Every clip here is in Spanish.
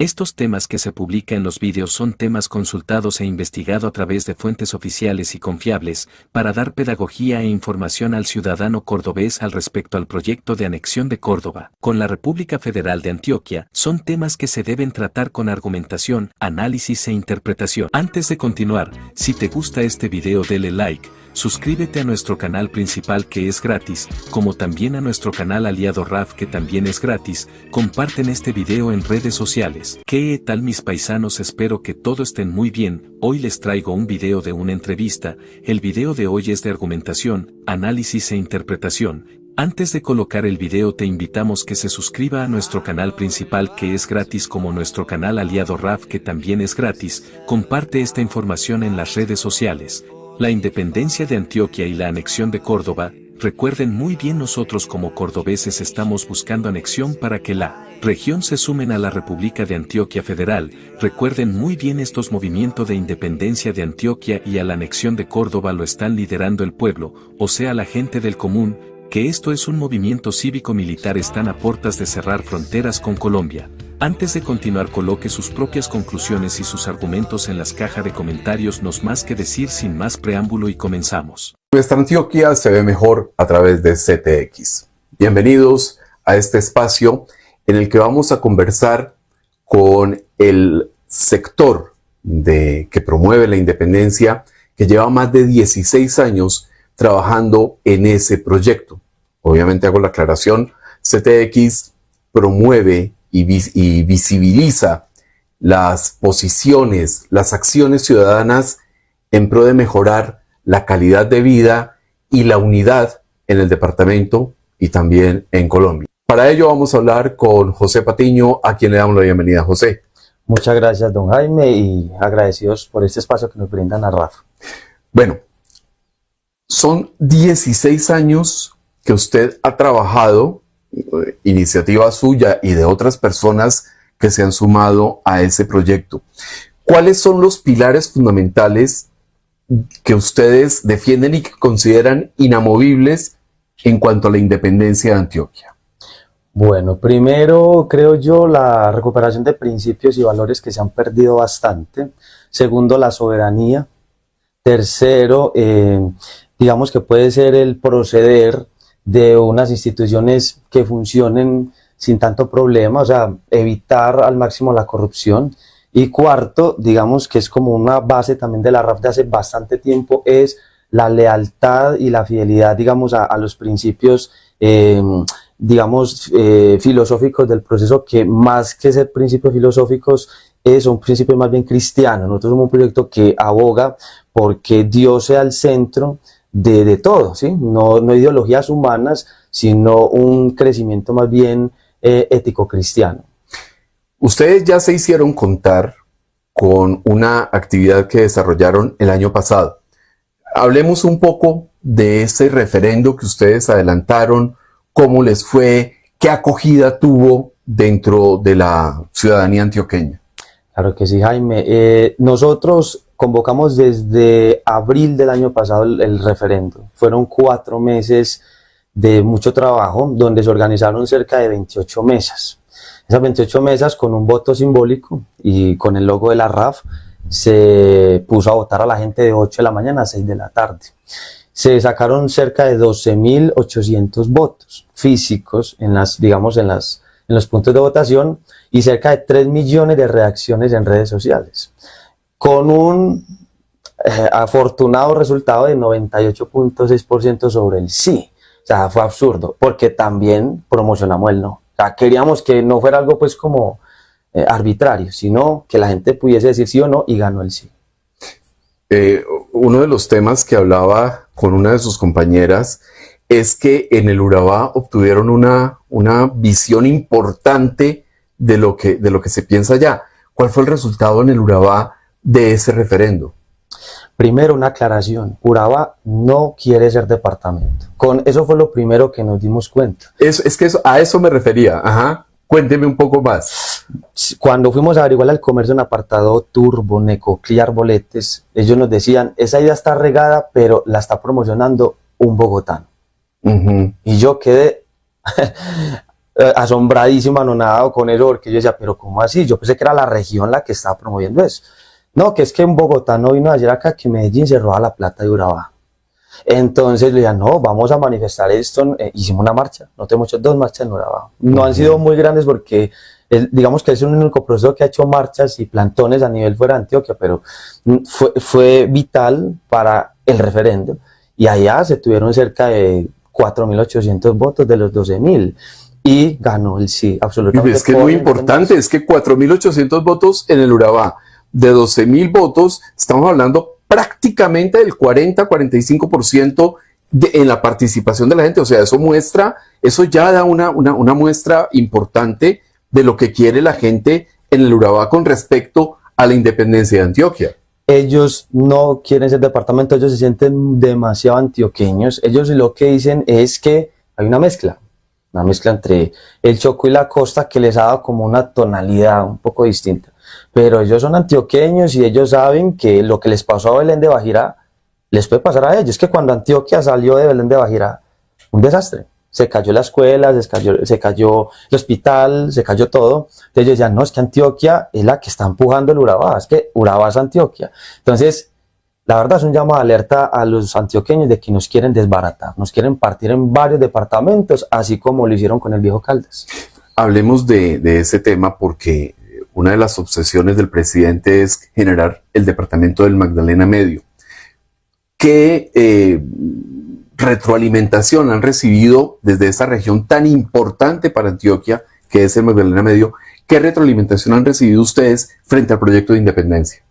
Estos temas que se publican en los vídeos son temas consultados e investigados a través de fuentes oficiales y confiables, para dar pedagogía e información al ciudadano cordobés al respecto al proyecto de anexión de Córdoba con la República Federal de Antioquia. Son temas que se deben tratar con argumentación, análisis e interpretación. Antes de continuar, si te gusta este video dale like, suscríbete a nuestro canal principal que es gratis, como también a nuestro canal aliado RAF que también es gratis. Comparten este video en redes sociales. ¿Qué tal mis paisanos? Espero que todo estén muy bien. Hoy les traigo un video de una entrevista. El video de hoy es de argumentación, análisis e interpretación. Antes de colocar el video te invitamos que se suscriba a nuestro canal principal que es gratis, como nuestro canal aliado RAF que también es gratis. Comparte esta información en las redes sociales. La independencia de Antioquia y la anexión de Córdoba. Recuerden muy bien, nosotros como cordobeses estamos buscando anexión para que la región se sumen a la República de Antioquia Federal. Recuerden muy bien, estos movimientos de independencia de Antioquia y a la anexión de Córdoba lo están liderando el pueblo, o sea la gente del común, que esto es un movimiento cívico-militar. Están a puertas de cerrar fronteras con Colombia. Antes de continuar, coloque sus propias conclusiones y sus argumentos en las cajas de comentarios. No más que decir, sin más preámbulo, y comenzamos. Nuestra Antioquia se ve mejor a través de CTX. Bienvenidos a este espacio en el que vamos a conversar con el sector que promueve la independencia, que lleva más de 16 años trabajando en ese proyecto. Obviamente hago la aclaración, CTX promueve y visibiliza las posiciones, las acciones ciudadanas en pro de mejorar la calidad de vida y la unidad en el departamento y también en Colombia. Para ello vamos a hablar con José Patiño, a quien le damos la bienvenida. José. Muchas gracias, don Jaime, y agradecidos por este espacio que nos brindan a RAF. Bueno, son 16 años que usted ha trabajado, iniciativa suya y de otras personas que se han sumado a ese proyecto. ¿Cuáles son los pilares fundamentales que ustedes defienden y que consideran inamovibles en cuanto a la independencia de Antioquia? Bueno, primero creo yo la recuperación de principios y valores que se han perdido bastante. Segundo, la soberanía. Tercero, digamos que puede ser el proceder de unas instituciones que funcionen sin tanto problema, o sea, evitar al máximo la corrupción. Y cuarto, digamos que es como una base también de la RAF de hace bastante tiempo, es la lealtad y la fidelidad, digamos, a los principios, filosóficos del proceso, que más que ser principios filosóficos, son principios más bien cristianos. Nosotros somos un proyecto que aboga porque Dios sea el centro de todo, ¿sí? No ideologías humanas, sino un crecimiento más bien ético-cristiano. Ustedes ya se hicieron contar con una actividad que desarrollaron el año pasado. Hablemos un poco de ese referendo que ustedes adelantaron, cómo les fue, qué acogida tuvo dentro de la ciudadanía antioqueña. Claro que sí, Jaime. Nosotros convocamos desde abril del año pasado el referendo. Fueron 4 meses de mucho trabajo, donde se organizaron cerca de 28 mesas. Esas 28 mesas, con un voto simbólico y con el logo de la RAF, se puso a votar a la gente de 8 de la mañana a 6 de la tarde. Se sacaron cerca de 12.800 votos físicos en los puntos de votación, y cerca de 3 millones de reacciones en redes sociales, con un afortunado resultado de 98.6% sobre el sí. O sea, fue absurdo, porque también promocionamos el no. O sea, queríamos que no fuera algo pues como arbitrario, sino que la gente pudiese decir sí o no, y ganó el sí. Uno de los temas que hablaba con una de sus compañeras es que en el Urabá obtuvieron una visión importante de lo que se piensa allá. ¿Cuál fue el resultado en el Urabá de ese referendo? Primero, una aclaración. Urabá no quiere ser departamento. Eso fue lo primero que nos dimos cuenta. A eso me refería. Ajá. Cuénteme un poco más. Cuando fuimos a averiguar el comercio en apartado Turbo, Necoclí, Arboletes, ellos nos decían, esa idea está regada, pero la está promocionando un bogotano. Y yo quedé asombradísimo, anonadado con eso, porque yo decía, pero ¿cómo así? Yo pensé que era la región la que estaba promoviendo eso. No, que es que en Bogotá no vino a decir acá que Medellín se roba la plata de Urabá. Entonces le dije, no, vamos a manifestar esto. Hicimos una marcha, no tenemos hecho 2 marchas en Urabá. No han sido muy grandes porque digamos que es un único proceso que ha hecho marchas y plantones a nivel fuera de Antioquia, pero fue vital para el referéndum. Y allá se tuvieron cerca de 4.800 votos de los 12.000 y ganó el sí, absolutamente. Es que es muy importante, es que 4.800 votos en el Urabá, de 12.000 votos, estamos hablando prácticamente del 40-45% en la participación de la gente. O sea, eso ya da una muestra importante de lo que quiere la gente en el Urabá con respecto a la independencia de Antioquia. Ellos no quieren ser departamento, ellos se sienten demasiado antioqueños. Ellos lo que dicen es que hay una mezcla entre el Chocó y la costa que les ha dado como una tonalidad un poco distinta. Pero ellos son antioqueños y ellos saben que lo que les pasó a Belén de Bajira les puede pasar a ellos. Es que cuando Antioquia salió de Belén de Bajira, un desastre. Se cayó la escuela, se cayó el hospital, se cayó todo. Entonces ellos decían, no, es que Antioquia es la que está empujando el Urabá, es que Urabá es Antioquia. Entonces, la verdad es un llamado de alerta a los antioqueños de que nos quieren desbaratar, nos quieren partir en varios departamentos, así como lo hicieron con el viejo Caldas. Hablemos de ese tema porque una de las obsesiones del presidente es generar el departamento del Magdalena Medio. ¿Qué retroalimentación han recibido desde esa región tan importante para Antioquia, que es el Magdalena Medio? ¿Qué retroalimentación han recibido ustedes frente al proyecto de independencia?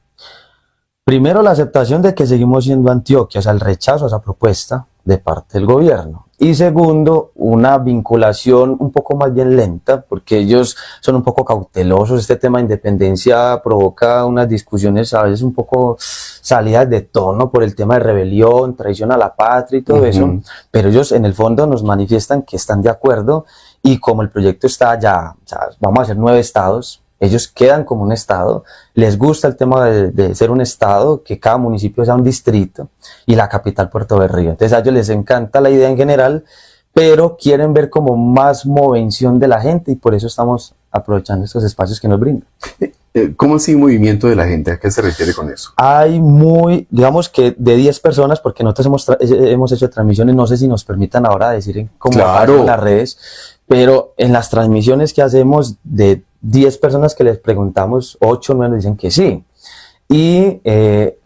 Primero, la aceptación de que seguimos siendo Antioquia, o sea, el rechazo a esa propuesta de parte del gobierno. Y segundo, una vinculación un poco más bien lenta, porque ellos son un poco cautelosos. Este tema de independencia provoca unas discusiones a veces un poco salidas de tono por el tema de rebelión, traición a la patria y todo eso, pero ellos en el fondo nos manifiestan que están de acuerdo y como el proyecto está ya, o sea, vamos a hacer 9 estados, ellos quedan como un estado, les gusta el tema de ser un estado, que cada municipio sea un distrito y la capital Puerto Berrío. Entonces a ellos les encanta la idea en general, pero quieren ver como más movención de la gente y por eso estamos aprovechando estos espacios que nos brindan. ¿Cómo así movimiento de la gente? ¿A qué se refiere con eso? Hay digamos que de 10 personas, porque nosotros hemos hecho transmisiones, no sé si nos permitan ahora decir cómo claro. En las redes, pero en las transmisiones que hacemos de 10 personas que les preguntamos, 8 o 9 dicen que sí. Y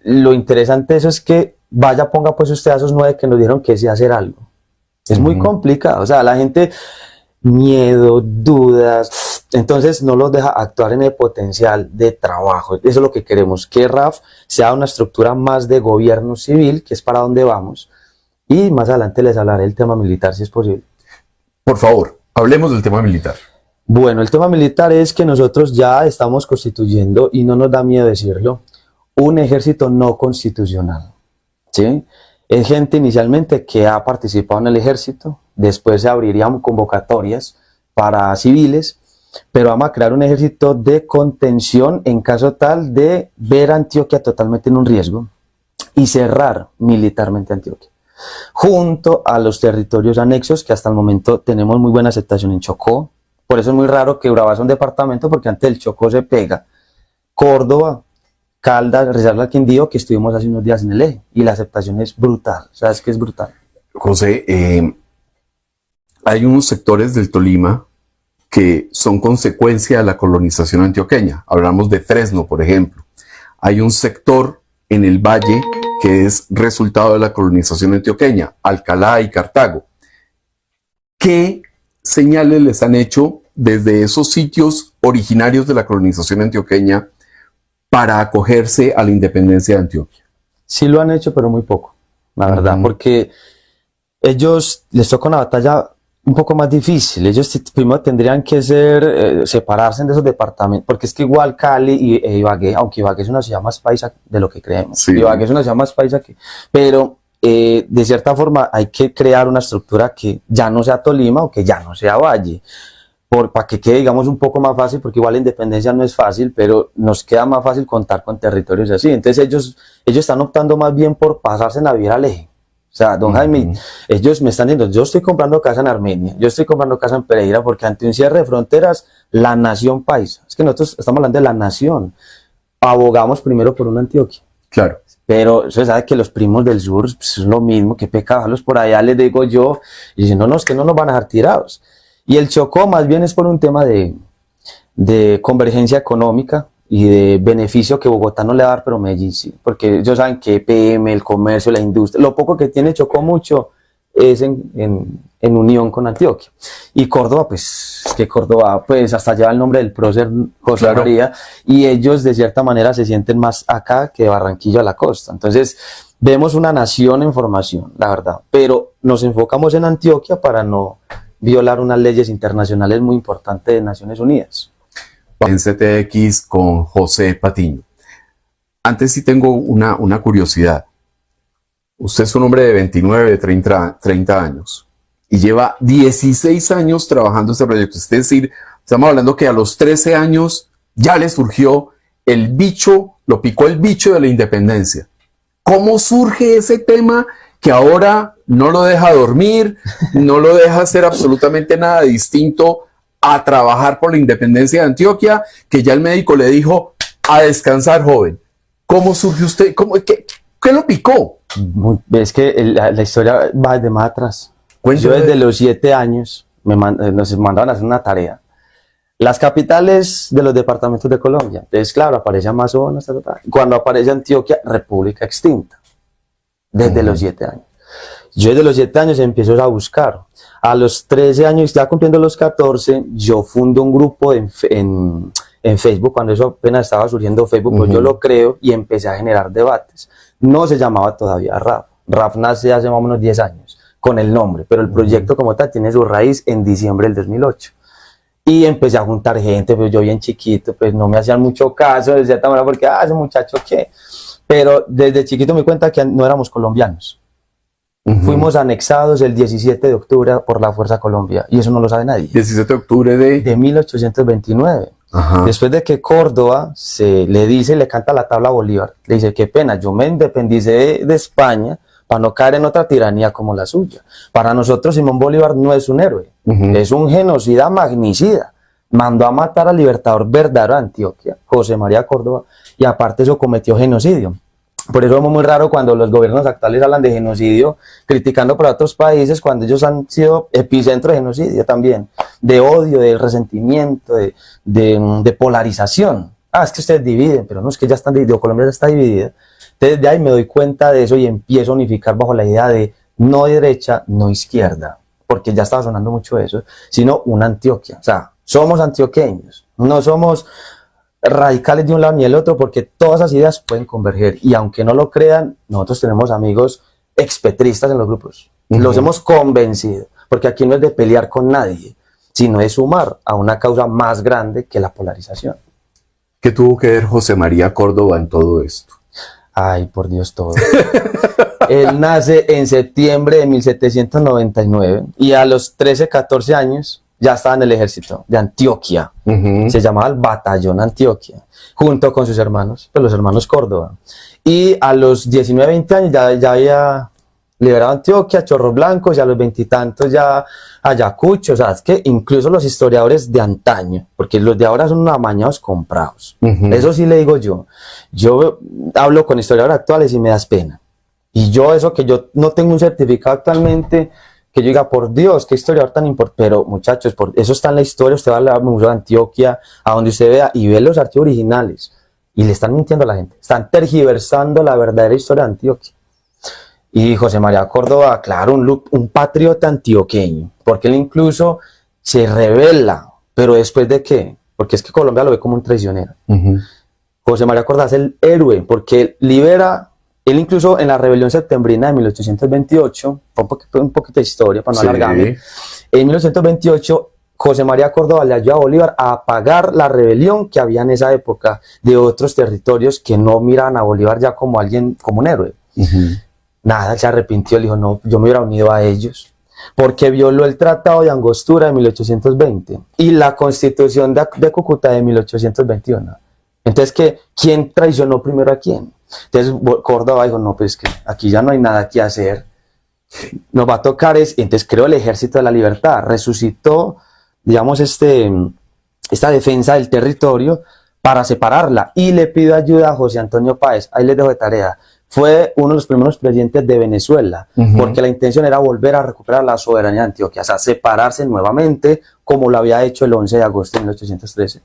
lo interesante de eso es que ponga pues usted a esos 9 que nos dijeron que sí hacer algo. Es muy complicado, o sea, la gente, miedo, dudas, entonces no los deja actuar en el potencial de trabajo. Eso es lo que queremos, que RAF sea una estructura más de gobierno civil, que es para donde vamos, y más adelante les hablaré del tema militar si es posible. Por favor, hablemos del tema militar. Bueno, el tema militar es que nosotros ya estamos constituyendo, y no nos da miedo decirlo, un ejército no constitucional, ¿sí? Es gente inicialmente que ha participado en el ejército, después se abrirían convocatorias para civiles, pero vamos a crear un ejército de contención en caso tal de ver a Antioquia totalmente en un riesgo y cerrar militarmente Antioquia, junto a los territorios anexos que hasta el momento tenemos muy buena aceptación en Chocó. Por eso es muy raro que Urabá sea un departamento, porque antes el Chocó se pega Córdoba, Caldas, Risaralda, Quindío, que estuvimos hace unos días en el eje, y la aceptación es brutal. ¿Sabes qué es brutal? José, hay unos sectores del Tolima que son consecuencia de la colonización antioqueña. Hablamos de Fresno, por ejemplo. Hay un sector en el valle que es resultado de la colonización antioqueña, Alcalá y Cartago. ¿Qué señales les han hecho desde esos sitios originarios de la colonización antioqueña para acogerse a la independencia de Antioquia? Sí lo han hecho, pero muy poco, la verdad, porque ellos les toca una batalla un poco más difícil. Ellos primero tendrían que separarse de esos departamentos, porque es que igual Cali e Ibagué, aunque Ibagué es una ciudad más paisa de lo que creemos, sí. Ibagué es una ciudad más paisa pero de cierta forma hay que crear una estructura que ya no sea Tolima o que ya no sea Valle, para que quede, digamos, un poco más fácil, porque igual la independencia no es fácil, pero nos queda más fácil contar con territorios así. Entonces ellos están optando más bien por pasarse a vivir al eje, sea, don Jaime, ellos me están diciendo, yo estoy comprando casa en Armenia, yo estoy comprando casa en Pereira, porque ante un cierre de fronteras, la nación paisa, es que nosotros estamos hablando de la nación, abogamos primero por una Antioquia. Claro. Pero usted sabe que los primos del sur pues, es lo mismo, que pecados por allá, les digo yo, y dicen, no, es que no nos van a dejar tirados. Y el Chocó más bien es por un tema de convergencia económica y de beneficio que Bogotá no le va a dar, pero Medellín sí, porque ellos saben que PM, el comercio, la industria, lo poco que tiene Chocó mucho es en unión con Antioquia. Y Córdoba, pues, que Córdoba, pues, hasta lleva el nombre del prócer José Claro. María, y ellos de cierta manera se sienten más acá que de Barranquilla a la costa. Entonces, vemos una nación en formación, la verdad, pero nos enfocamos en Antioquia para no violar unas leyes internacionales muy importantes de Naciones Unidas. En CTX con José Patiño. Antes sí tengo una curiosidad. Usted es un hombre de 29, 30 años y lleva 16 años trabajando este proyecto. Es decir, estamos hablando que a los 13 años ya le surgió el bicho, lo picó el bicho de la independencia. ¿Cómo surge ese tema que ahora no lo deja dormir, no lo deja hacer absolutamente nada distinto a trabajar por la independencia de Antioquia, que ya el médico le dijo a descansar, joven? ¿Cómo surge usted? ¿Qué lo picó? Es que la historia va desde más atrás. Cuéntame. Yo desde los 7 años nos mandaban a hacer una tarea. Las capitales de los departamentos de Colombia. Entonces, claro, aparece Amazonas. Cuando aparece Antioquia, República extinta. Desde los 7 años. Yo desde los 7 años empiezo a buscar. A los 13 años, ya cumpliendo los 14, yo fundo un grupo en Facebook, cuando eso apenas estaba surgiendo Facebook, pues yo lo creo y empecé a generar debates. No se llamaba todavía RAF. RAF nace hace más o menos 10 años con el nombre, pero el proyecto como tal tiene su raíz en diciembre del 2008. Y empecé a juntar gente, pues yo bien chiquito, pues no me hacían mucho caso de cierta manera porque, ese muchacho qué. Pero desde chiquito me di cuenta que no éramos colombianos. Fuimos anexados el 17 de octubre por la Fuerza Colombia y eso no lo sabe nadie. 17 de octubre de 1829. Ajá. Después de que Córdoba le canta la tabla a Bolívar, le dice, qué pena, yo me independicé de España para no caer en otra tiranía como la suya. Para nosotros Simón Bolívar no es un héroe, es un genocida magnicida. Mandó a matar al libertador verdadero de Antioquia, José María Córdoba, y aparte eso cometió genocidio. Por eso es muy raro cuando los gobiernos actuales hablan de genocidio, criticando por otros países, cuando ellos han sido epicentro de genocidio también, de odio, de resentimiento, de polarización. Es que ustedes dividen, pero no, es que ya están divididos, Colombia ya está dividida. Entonces de ahí me doy cuenta de eso y empiezo a unificar bajo la idea de no derecha, no izquierda, porque ya estaba sonando mucho eso, sino una Antioquia. O sea, somos antioqueños, no somos radicales de un lado ni el otro, porque todas esas ideas pueden converger, y aunque no lo crean, nosotros tenemos amigos expetristas en los grupos, los hemos convencido, porque aquí no es de pelear con nadie, sino de sumar a una causa más grande que la polarización. ¿Qué tuvo que ver José María Córdoba en todo esto? Ay, por Dios todo. Él nace en septiembre de 1799 y a los 13, 14 años ya estaba en el ejército de Antioquia. Se llamaba el Batallón Antioquia, junto con sus hermanos, pues los hermanos Córdoba. Y a los 19, 20 años ya había liberado Antioquia, Chorros Blancos, y a los 20 y tantos ya Ayacucho. O sea, es que incluso los historiadores de antaño, porque los de ahora son unos amañados comprados. Eso sí le digo yo. Yo hablo con historiadores actuales y me das pena. Y eso que yo no tengo un certificado actualmente, que yo diga, por Dios, qué historiador tan importante. Pero muchachos, eso está en la historia. Usted va al Museo de Antioquia, a donde usted vea y ve los archivos originales, y le están mintiendo a la gente. Están tergiversando la verdadera historia de Antioquia. Y José María Córdoba, claro, un patriota antioqueño, porque él incluso se rebela. ¿Pero después de qué? Porque es que Colombia lo ve como un traicionero. José María Córdoba es el héroe, porque libera. Él incluso en la rebelión septembrina de 1828, un poquito de historia para no alargarme, en 1828 José María Córdoba le ayudó a Bolívar a apagar la rebelión que había en esa época de otros territorios que no miraban a Bolívar ya como alguien, como un héroe. Nada, él se arrepintió, le dijo, no, yo me hubiera unido a ellos, porque violó el Tratado de Angostura de 1820 y la Constitución de Cúcuta de 1821. Entonces, ¿quién traicionó primero a quién? Entonces Córdoba dijo, no, pues que aquí ya no hay nada que hacer, nos va a tocar es, entonces creó el Ejército de la Libertad, resucitó, digamos, esta defensa del territorio para separarla, y le pido ayuda a José Antonio Páez, ahí les dejo de tarea. Fue uno de los primeros presidentes de Venezuela, porque la intención era volver a recuperar la soberanía de Antioquia, o sea, separarse nuevamente, como lo había hecho el 11 de agosto de 1813.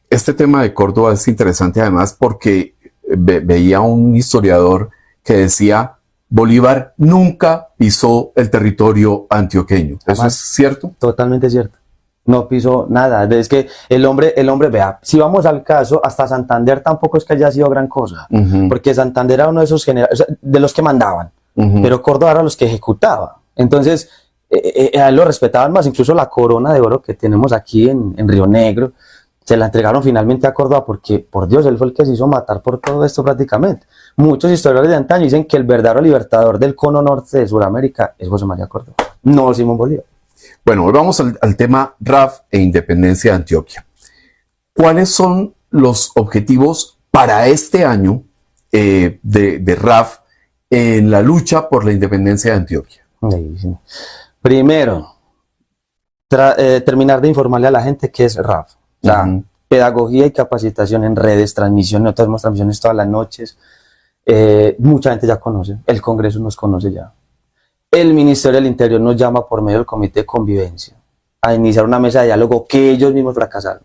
Este tema de Córdoba es interesante además porque veía un historiador que decía Bolívar nunca pisó el territorio antioqueño. ¿Eso es cierto? Totalmente cierto. No pisó nada. Es que el hombre, vea, si vamos al caso, hasta Santander tampoco es que haya sido gran cosa, porque Santander era uno de esos generales, o sea, de los que mandaban, pero Córdoba era los que ejecutaba. Entonces, a él lo respetaban más, incluso la corona de oro que tenemos aquí en Río Negro, se la entregaron finalmente a Córdoba porque, por Dios, él fue el que se hizo matar por todo esto prácticamente. Muchos historiadores de antaño dicen que el verdadero libertador del cono norte de Sudamérica es José María Córdoba, no Simón Bolívar. Bueno, volvamos al tema RAF e independencia de Antioquia. ¿Cuáles son los objetivos para este año de RAF en la lucha por la independencia de Antioquia? Primero, terminar de informarle a la gente qué es RAF. O sea, pedagogía y capacitación en redes, transmisiones, nosotros hacemos transmisiones todas las noches. Mucha gente ya conoce, el Congreso nos conoce ya. El Ministerio del Interior nos llama por medio del Comité de Convivencia a iniciar una mesa de diálogo que ellos mismos fracasaron.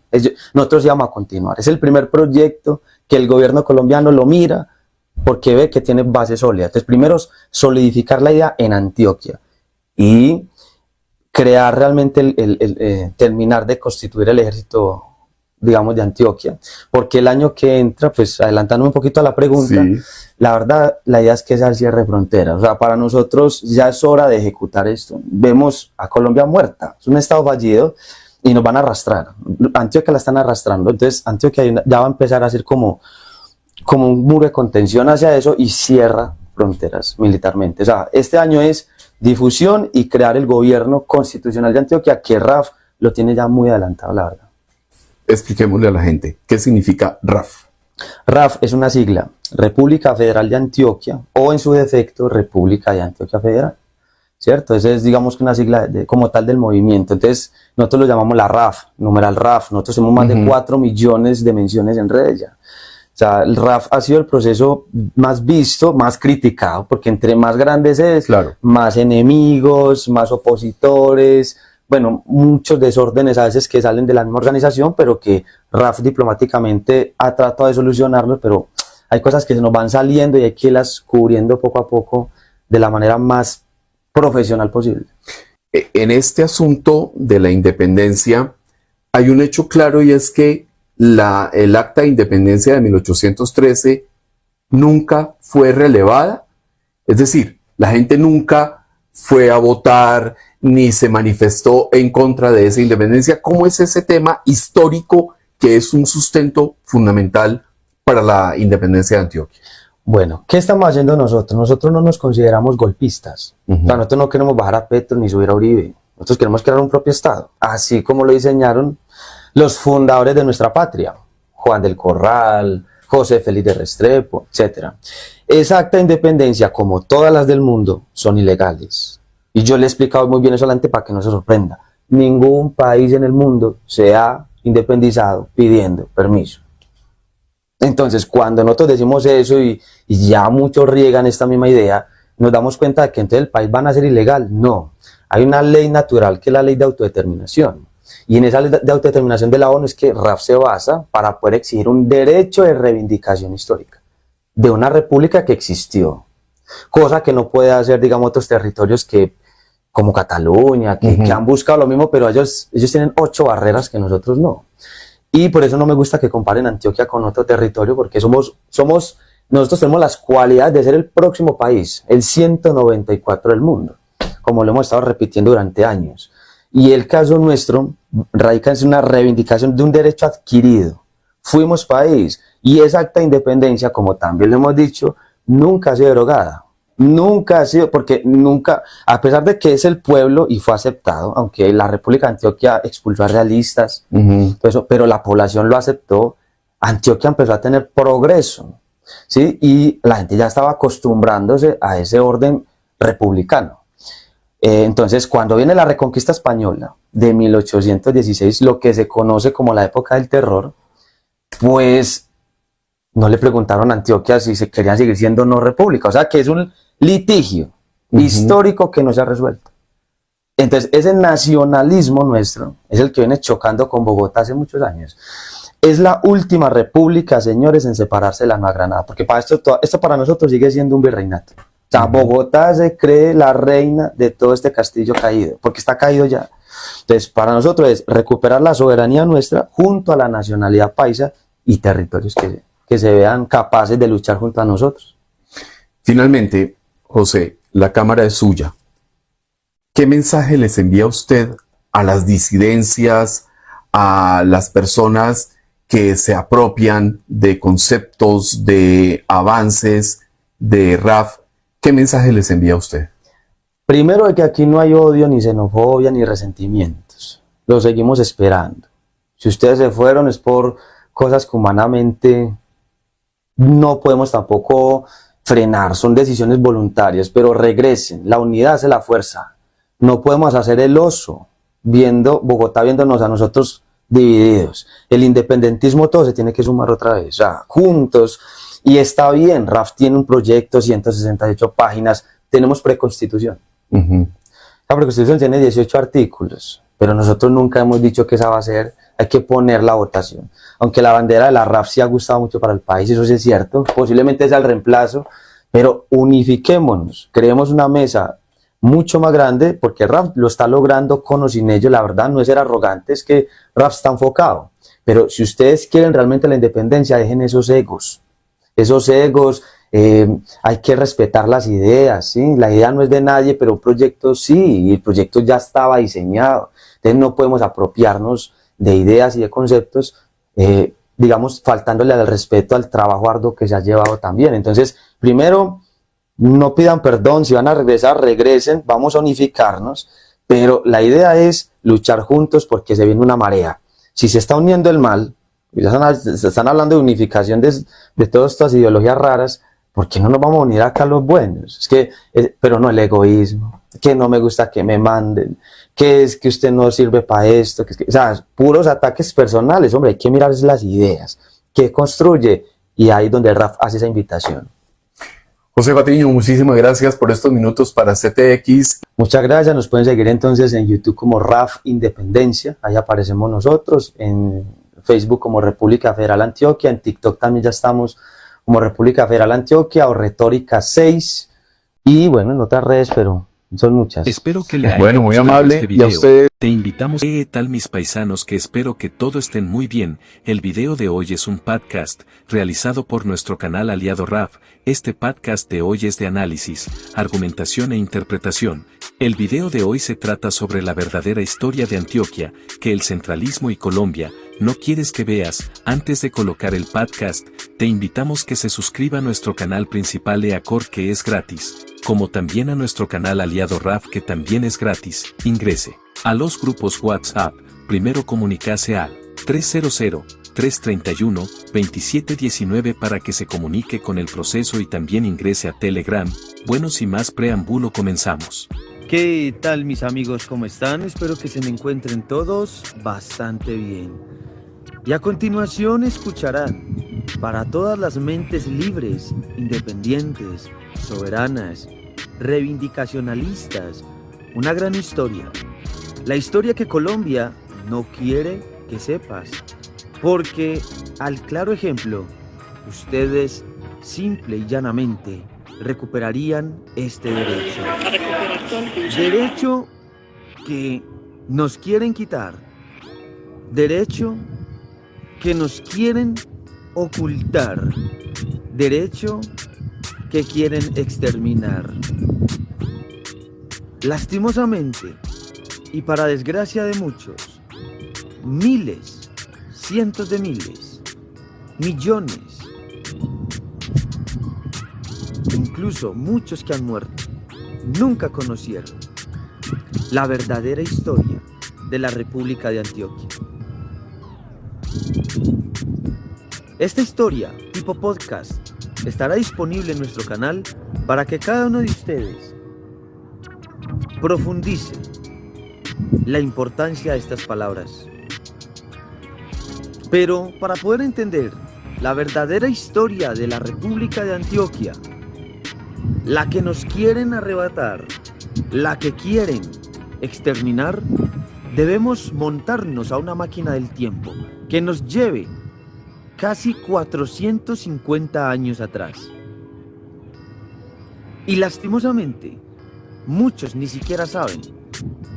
Nosotros íbamos a continuar. Es el primer proyecto que el gobierno colombiano lo mira porque ve que tiene base sólida. Entonces, primero, solidificar la idea en Antioquia y crear realmente, terminar de constituir el ejército, digamos, de Antioquia, porque el año que entra, pues adelantándome un poquito a la pregunta, sí, la verdad, la idea es que sea el cierre de fronteras. O sea, para nosotros ya es hora de ejecutar esto. Vemos a Colombia muerta, es un estado fallido y nos van a arrastrar. Antioquia la están arrastrando, entonces Antioquia ya va a empezar a ser como un muro de contención hacia eso y cierra fronteras militarmente. O sea, este año es difusión y crear el gobierno constitucional de Antioquia, que RAF lo tiene ya muy adelantado, la verdad. Expliquémosle a la gente, ¿qué significa RAF? RAF es una sigla, República Federal de Antioquia, o en su defecto, República de Antioquia Federal, ¿cierto? Esa es, digamos, que una sigla como tal del movimiento. Entonces, nosotros lo llamamos la RAF, numeral RAF. Nosotros tenemos más de 4 millones de menciones en redes ya. O sea, el RAF ha sido el proceso más visto, más criticado, porque entre más grandes es, claro, más enemigos, más opositores, bueno, muchos desórdenes a veces que salen de la misma organización, pero que RAF diplomáticamente ha tratado de solucionarlo, pero hay cosas que se nos van saliendo y hay que irlas cubriendo poco a poco de la manera más profesional posible. En este asunto de la independencia hay un hecho claro, y es que el acta de independencia de 1813 nunca fue relevada, es decir, la gente nunca fue a votar ni se manifestó en contra de esa independencia. ¿Cómo es ese tema histórico que es un sustento fundamental para la independencia de Antioquia? Bueno, ¿qué estamos haciendo nosotros? Nosotros no nos consideramos golpistas. O sea, nosotros no queremos bajar a Petro ni subir a Uribe. Nosotros queremos crear un propio Estado, así como lo diseñaron los fundadores de nuestra patria, Juan del Corral, José Félix de Restrepo, etc. Esa acta de independencia, como todas las del mundo, son ilegales. Y yo le he explicado muy bien eso adelante para que no se sorprenda. Ningún país en el mundo se ha independizado pidiendo permiso. Entonces, cuando nosotros decimos eso y ya muchos riegan esta misma idea, nos damos cuenta de que entonces el país va a ser ilegal. No, hay una ley natural que es la ley de autodeterminación. Y en esa ley de autodeterminación de la ONU es que RAF se basa para poder exigir un derecho de reivindicación histórica de una república que existió. Cosa que no puede hacer, digamos, otros territorios como Cataluña, que han buscado lo mismo, pero ellos tienen 8 barreras que nosotros no. Y por eso no me gusta que comparen Antioquia con otro territorio, porque nosotros tenemos las cualidades de ser el próximo país, el 194 del mundo, como lo hemos estado repitiendo durante años. Y el caso nuestro radica en una reivindicación de un derecho adquirido. Fuimos país, y esa acta de independencia, como también lo hemos dicho, nunca ha sido derogada. Nunca ha sido, porque nunca, a pesar de que es el pueblo y fue aceptado, aunque la República de Antioquia expulsó a realistas, pero la población lo aceptó, Antioquia empezó a tener progreso. ¿sí? Y la gente ya estaba acostumbrándose a ese orden republicano. Entonces, cuando viene la Reconquista Española de 1816, lo que se conoce como la época del terror, pues no le preguntaron a Antioquia si se querían seguir siendo no república, o sea que es un litigio histórico que no se ha resuelto. Entonces, ese nacionalismo nuestro es el que viene chocando con Bogotá hace muchos años. Es la última república, señores, en separarse de la Nueva Granada, porque para esto para nosotros sigue siendo un virreinato. O sea, Bogotá se cree la reina de todo este castillo caído, porque está caído ya. Entonces, para nosotros es recuperar la soberanía nuestra junto a la nacionalidad paisa y territorios que se vean capaces de luchar junto a nosotros. Finalmente, José, la cámara es suya. ¿Qué mensaje les envía usted a las disidencias, a las personas que se apropian de conceptos, de avances, de RAF? ¿Qué mensaje les envía usted? Primero, de que aquí no hay odio, ni xenofobia, ni resentimientos. Lo seguimos esperando. Si ustedes se fueron es por cosas que humanamente no podemos tampoco frenar, son decisiones voluntarias, pero regresen. La unidad hace la fuerza. No podemos hacer el oso Bogotá viéndonos a nosotros divididos. El independentismo todo se tiene que sumar otra vez, o sea, juntos. Y está bien, RAF tiene un proyecto, 168 páginas, tenemos preconstitución. La preconstitución tiene 18 artículos, pero nosotros nunca hemos dicho que esa va a ser, hay que poner la votación. Aunque la bandera de la RAF sí ha gustado mucho para el país, eso sí es cierto, posiblemente sea el reemplazo, pero unifiquémonos, creemos una mesa mucho más grande, porque RAF lo está logrando con o sin ellos. La verdad no es ser arrogante, es que RAF está enfocado, pero si ustedes quieren realmente la independencia, dejen esos egos, hay que respetar las ideas, ¿sí? La idea no es de nadie, pero un proyecto sí, y el proyecto ya estaba diseñado. Entonces no podemos apropiarnos de ideas y de conceptos, digamos, faltándole al respeto al trabajo arduo que se ha llevado también. Entonces, primero, no pidan perdón, si van a regresar, regresen, vamos a unificarnos, pero la idea es luchar juntos porque se viene una marea. Si se está uniendo el mal, se están hablando de unificación de todas estas ideologías raras, ¿por qué no nos vamos a unir acá los buenos? Pero no el egoísmo, que no me gusta que me manden, que es que usted no sirve para esto, o sea, puros ataques personales. Hombre, hay que mirar las ideas, que construye, y ahí es donde RAF hace esa invitación. José Patiño, muchísimas gracias por estos minutos para CTX. Muchas gracias, nos pueden seguir entonces en YouTube como RAF Independencia, ahí aparecemos nosotros, en Facebook como República Federal Antioquia, en TikTok también ya estamos como República Federal Antioquia o Retórica 6, y bueno, en otras redes, pero son muchas. Espero que le haya Bueno, muy gustado amable, este y a video. ustedes. Te invitamos. ¿Qué tal mis paisanos? Que espero que todo estén muy bien. El video de hoy es un podcast realizado por nuestro canal aliado RAF. Este podcast de hoy es de análisis, argumentación e interpretación. El video de hoy se trata sobre la verdadera historia de Antioquia, que el centralismo y Colombia no quieres que veas. Antes de colocar el podcast, te invitamos que se suscriba a nuestro canal principal EACOR, que es gratis, como también a nuestro canal aliado RAF, que también es gratis. Ingrese a los grupos WhatsApp, primero comunicase al 300-331-2719 para que se comunique con el proceso, y también ingrese a Telegram. Bueno, sin más preámbulo, comenzamos. ¿Qué tal mis amigos? ¿Cómo están? Espero que se me encuentren todos bastante bien. Y a continuación escucharán, para todas las mentes libres, independientes, soberanas, reivindicacionalistas, una gran historia. La historia que Colombia no quiere que sepas, porque al claro ejemplo, ustedes simple y llanamente recuperarían este derecho. Derecho que nos quieren quitar, derecho que nos quieren ocultar, derecho que quieren exterminar. Lastimosamente, y para desgracia de muchos, miles, cientos de miles, millones, incluso muchos que han muerto, nunca conocieron la verdadera historia de la República de Antioquia. Esta historia, tipo podcast, estará disponible en nuestro canal para que cada uno de ustedes profundice la importancia de estas palabras. Pero para poder entender la verdadera historia de la República de Antioquia, la que nos quieren arrebatar, la que quieren exterminar, debemos montarnos a una máquina del tiempo que nos lleve casi 450 años atrás. Y lastimosamente, muchos ni siquiera saben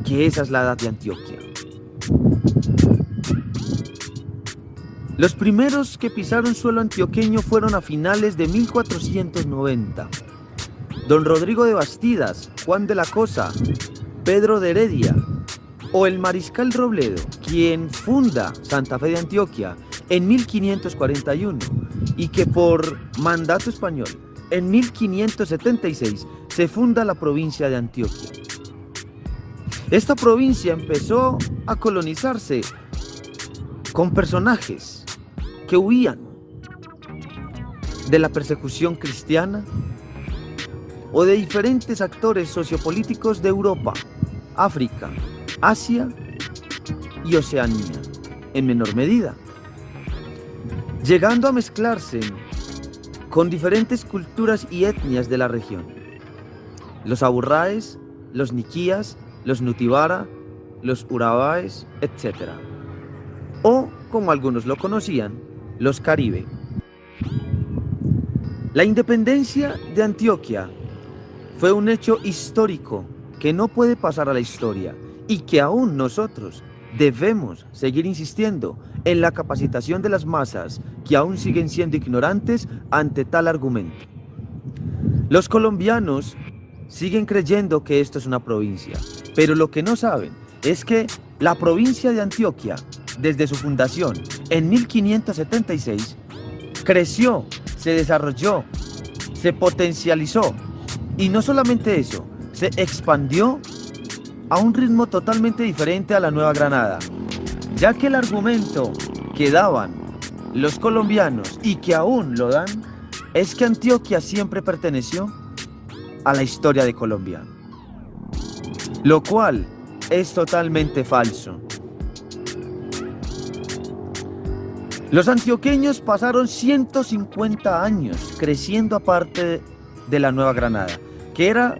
que esa es la edad de Antioquia. Los primeros que pisaron suelo antioqueño fueron a finales de 1490. Don Rodrigo de Bastidas, Juan de la Cosa, Pedro de Heredia o el Mariscal Robledo, quien funda Santa Fe de Antioquia en 1541 y que por mandato español en 1576 se funda la provincia de Antioquia. Esta provincia empezó a colonizarse con personajes que huían de la persecución cristiana o de diferentes actores sociopolíticos de Europa, África, Asia y Oceanía, en menor medida, llegando a mezclarse con diferentes culturas y etnias de la región: los aburraes, los niquías, los nutibara, los urabáes, etc. O, como algunos lo conocían, los caribe. La independencia de Antioquia fue un hecho histórico que no puede pasar a la historia y que aún nosotros debemos seguir insistiendo en la capacitación de las masas que aún siguen siendo ignorantes ante tal argumento. Los colombianos siguen creyendo que esto es una provincia, pero lo que no saben es que la provincia de Antioquia, desde su fundación en 1576, creció, se desarrolló, se potencializó y no solamente eso, se expandió a un ritmo totalmente diferente a la Nueva Granada, ya que el argumento que daban los colombianos y que aún lo dan es que Antioquia siempre perteneció a la historia de Colombia, lo cual es totalmente falso. Los antioqueños pasaron 150 años creciendo aparte de la Nueva Granada, que era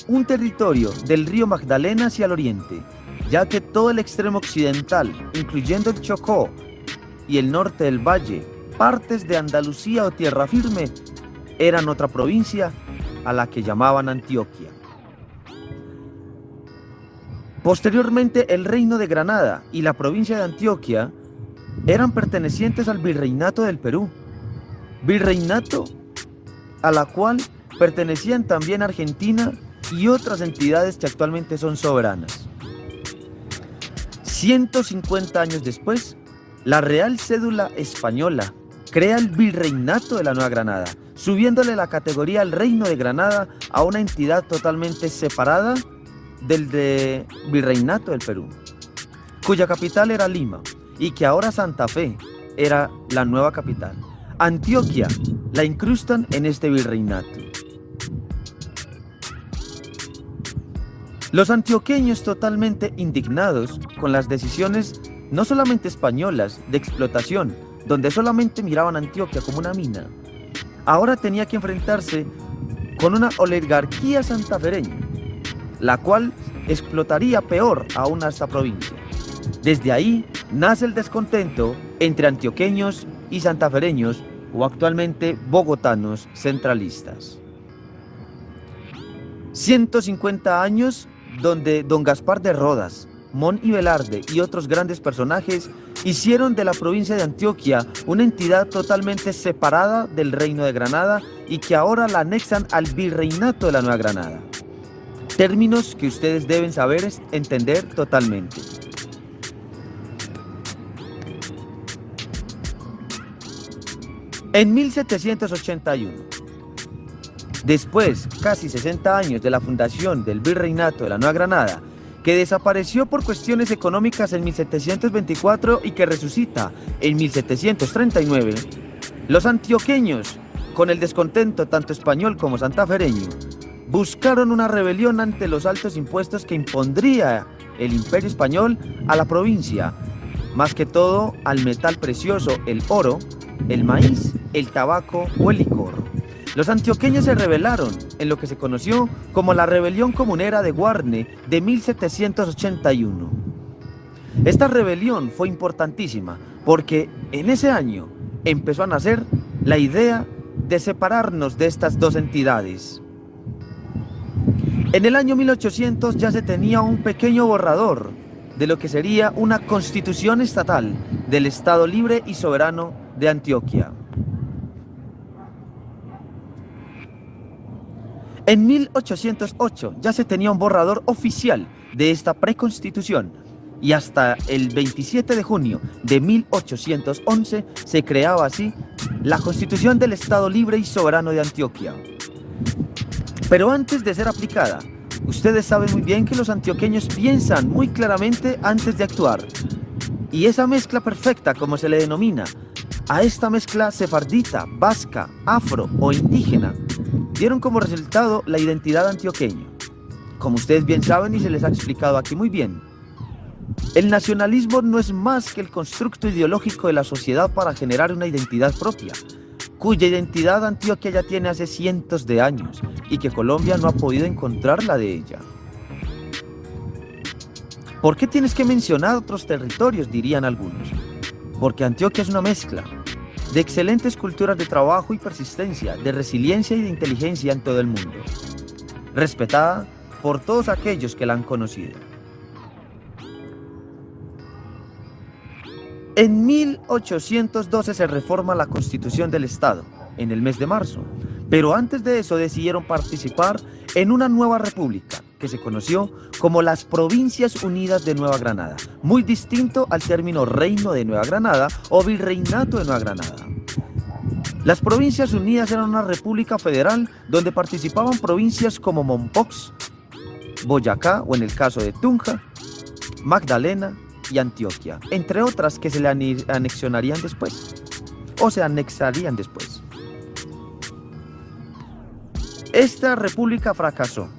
un territorio del río Magdalena hacia el oriente, ya que todo el extremo occidental, incluyendo el Chocó y el norte del valle, partes de Andalucía o Tierra Firme, eran otra provincia a la que llamaban Antioquia. Posteriormente, el reino de Granada y la provincia de Antioquia eran pertenecientes al Virreinato del Perú, virreinato a la cual pertenecían también Argentina y otras entidades que actualmente son soberanas. 150 años después, la Real Cédula Española crea el Virreinato de la Nueva Granada, subiéndole la categoría al Reino de Granada a una entidad totalmente separada del de Virreinato del Perú, cuya capital era Lima y que ahora Santa Fe era la nueva capital. Antioquia la incrustan en este virreinato. Los antioqueños, totalmente indignados con las decisiones no solamente españolas de explotación, donde solamente miraban a Antioquia como una mina, ahora tenía que enfrentarse con una oligarquía santafereña, la cual explotaría peor aún a esta provincia. Desde ahí nace el descontento entre antioqueños y santafereños, o actualmente bogotanos centralistas. 150 años donde don Gaspar de Rodas, Mon y Velarde y otros grandes personajes hicieron de la provincia de Antioquia una entidad totalmente separada del Reino de Granada y que ahora la anexan al Virreinato de la Nueva Granada. Términos que ustedes deben saber entender totalmente. En 1781, después casi 60 años de la fundación del Virreinato de la Nueva Granada, que desapareció por cuestiones económicas en 1724 y que resucita en 1739, los antioqueños con el descontento tanto español como santafereño, buscaron una rebelión ante los altos impuestos que impondría el imperio español a la provincia, más que todo al metal precioso, el oro, el maíz, el tabaco o el licor. Los antioqueños se rebelaron en lo que se conoció como la Rebelión Comunera de Guarne de 1781. Esta rebelión fue importantísima porque en ese año empezó a nacer la idea de separarnos de estas dos entidades. En el año 1800 ya se tenía un pequeño borrador de lo que sería una constitución estatal del Estado Libre y Soberano de Antioquia. En 1808 ya se tenía un borrador oficial de esta preconstitución y hasta el 27 de junio de 1811 se creaba así la Constitución del Estado Libre y Soberano de Antioquia. Pero antes de ser aplicada, ustedes saben muy bien que los antioqueños piensan muy claramente antes de actuar. Y esa mezcla perfecta, como se le denomina, a esta mezcla sefardita, vasca, afro o indígena, dieron como resultado la identidad antioqueña. Como ustedes bien saben y se les ha explicado aquí muy bien, el nacionalismo no es más que el constructo ideológico de la sociedad para generar una identidad propia, cuya identidad Antioquia ya tiene hace cientos de años y que Colombia no ha podido encontrar la de ella. ¿Por qué tienes que mencionar otros territorios?, dirían algunos. Porque Antioquia es una mezcla de excelentes culturas de trabajo y persistencia, de resiliencia y de inteligencia en todo el mundo, respetada por todos aquellos que la han conocido. En 1812 se reforma la Constitución del Estado, en el mes de marzo, pero antes de eso decidieron participar en una nueva república que se conoció como las Provincias Unidas de Nueva Granada, muy distinto al término Reino de Nueva Granada o Virreinato de Nueva Granada. Las Provincias Unidas eran una república federal donde participaban provincias como Mompox, Boyacá o en el caso de Tunja, Magdalena y Antioquia, entre otras que se le anexionarían después, o se anexarían después. Esta república fracasó,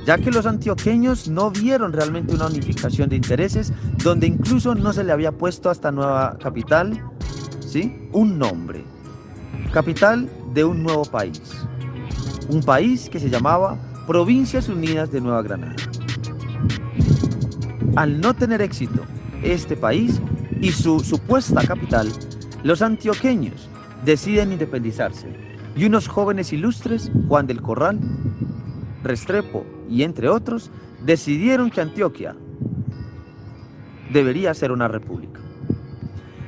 ya que los antioqueños no vieron realmente una unificación de intereses, donde incluso no se le había puesto a esta nueva capital, ¿sí?, un nombre. Capital de un nuevo país. Un país que se llamaba Provincias Unidas de Nueva Granada. Al no tener éxito este país y su supuesta capital, los antioqueños deciden independizarse y unos jóvenes ilustres, Juan del Corral, Restrepo y entre otros, decidieron que Antioquia debería ser una república.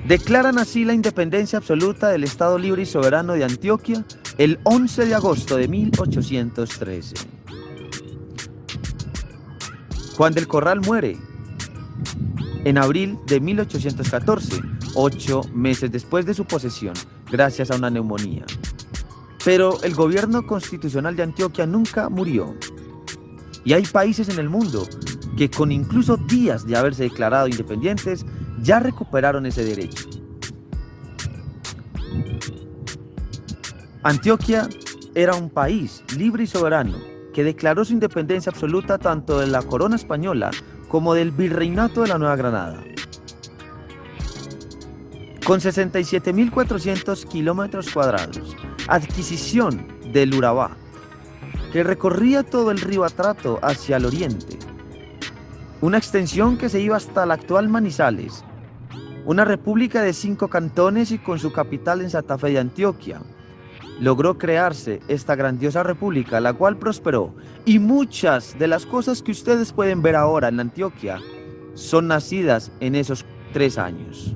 Declaran así la independencia absoluta del Estado Libre y Soberano de Antioquia el 11 de agosto de 1813. Juan del Corral muere en abril de 1814, 8 meses después de su posesión, gracias a una neumonía. Pero el gobierno constitucional de Antioquia nunca murió. Y hay países en el mundo que con incluso días de haberse declarado independientes, ya recuperaron ese derecho. Antioquia era un país libre y soberano que declaró su independencia absoluta tanto de la corona española como del virreinato de la Nueva Granada. Con 67.400 kilómetros cuadrados, adquisición del Urabá, que recorría todo el río Atrato hacia el oriente, una extensión que se iba hasta la actual Manizales, una república de 5 cantones y con su capital en Santa Fe de Antioquia, logró crearse esta grandiosa república, la cual prosperó, y muchas de las cosas que ustedes pueden ver ahora en Antioquia son nacidas en esos 3 años,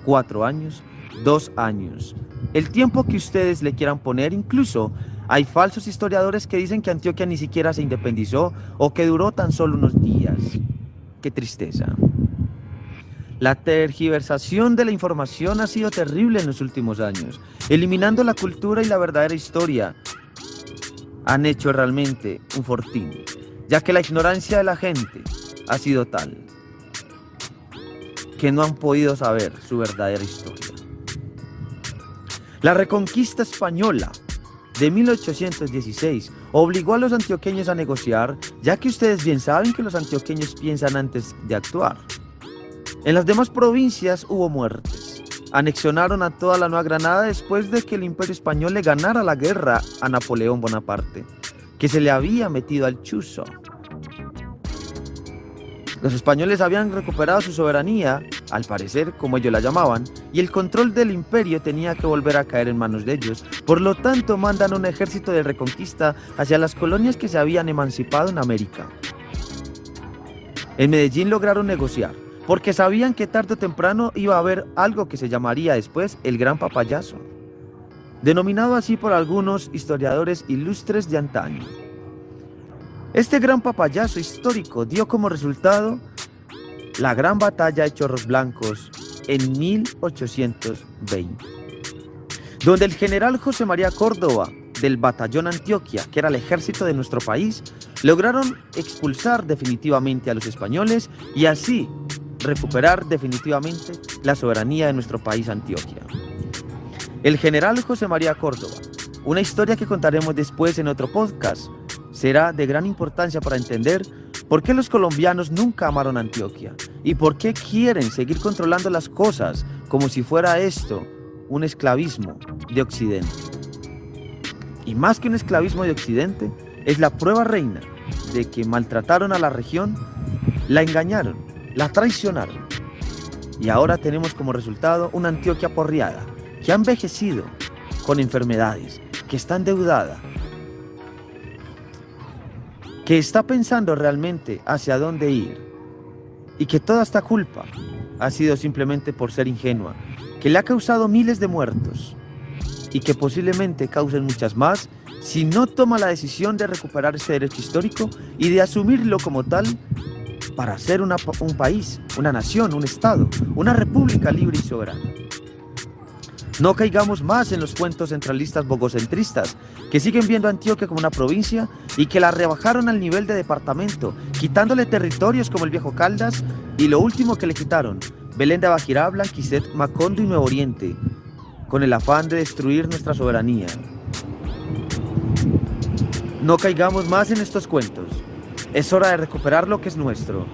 4 años, 2 años, el tiempo que ustedes le quieran poner. Incluso hay falsos historiadores que dicen que Antioquia ni siquiera se independizó o que duró tan solo unos días. ¡Qué tristeza! La tergiversación de la información ha sido terrible en los últimos años, eliminando la cultura y la verdadera historia. Han hecho realmente un fortín, ya que la ignorancia de la gente ha sido tal que no han podido saber su verdadera historia. La reconquista española de 1816 obligó a los antioqueños a negociar, ya que ustedes bien saben que los antioqueños piensan antes de actuar. En las demás provincias hubo muertes. Anexionaron a toda la Nueva Granada después de que el Imperio Español le ganara la guerra a Napoleón Bonaparte, que se le había metido al chuzo. Los españoles habían recuperado su soberanía, al parecer, como ellos la llamaban, y el control del imperio tenía que volver a caer en manos de ellos. Por lo tanto, mandan un ejército de reconquista hacia las colonias que se habían emancipado en América. En Medellín lograron negociar, porque sabían que tarde o temprano iba a haber algo que se llamaría después el Gran Papayazo, denominado así por algunos historiadores ilustres de antaño. Este gran papayazo histórico dio como resultado la Gran Batalla de Chorros Blancos en 1820, donde el general José María Córdoba del Batallón Antioquia, que era el ejército de nuestro país, lograron expulsar definitivamente a los españoles y así recuperar definitivamente la soberanía de nuestro país, Antioquia. El general José María Córdoba, una historia que contaremos después en otro podcast, será de gran importancia para entender por qué los colombianos nunca amaron Antioquia y por qué quieren seguir controlando las cosas como si fuera esto un esclavismo de Occidente. Y más que un esclavismo de Occidente, es la prueba reina de que maltrataron a la región, la engañaron, la traicionaron. Y ahora tenemos como resultado una Antioquia porriada, que ha envejecido con enfermedades, que está endeudada, que está pensando realmente hacia dónde ir y que toda esta culpa ha sido simplemente por ser ingenua, que le ha causado miles de muertos y que posiblemente causen muchas más si no toma la decisión de recuperar ese derecho histórico y de asumirlo como tal para ser un país, una nación, un estado, una república libre y soberana. No caigamos más en los cuentos centralistas bogocentristas que siguen viendo a Antioquia como una provincia y que la rebajaron al nivel de departamento, quitándole territorios como el Viejo Caldas y lo último que le quitaron, Belén de Abaquirá, Blanquicet, Macondo y Nuevo Oriente, con el afán de destruir nuestra soberanía. No caigamos más en estos cuentos. Es hora de recuperar lo que es nuestro.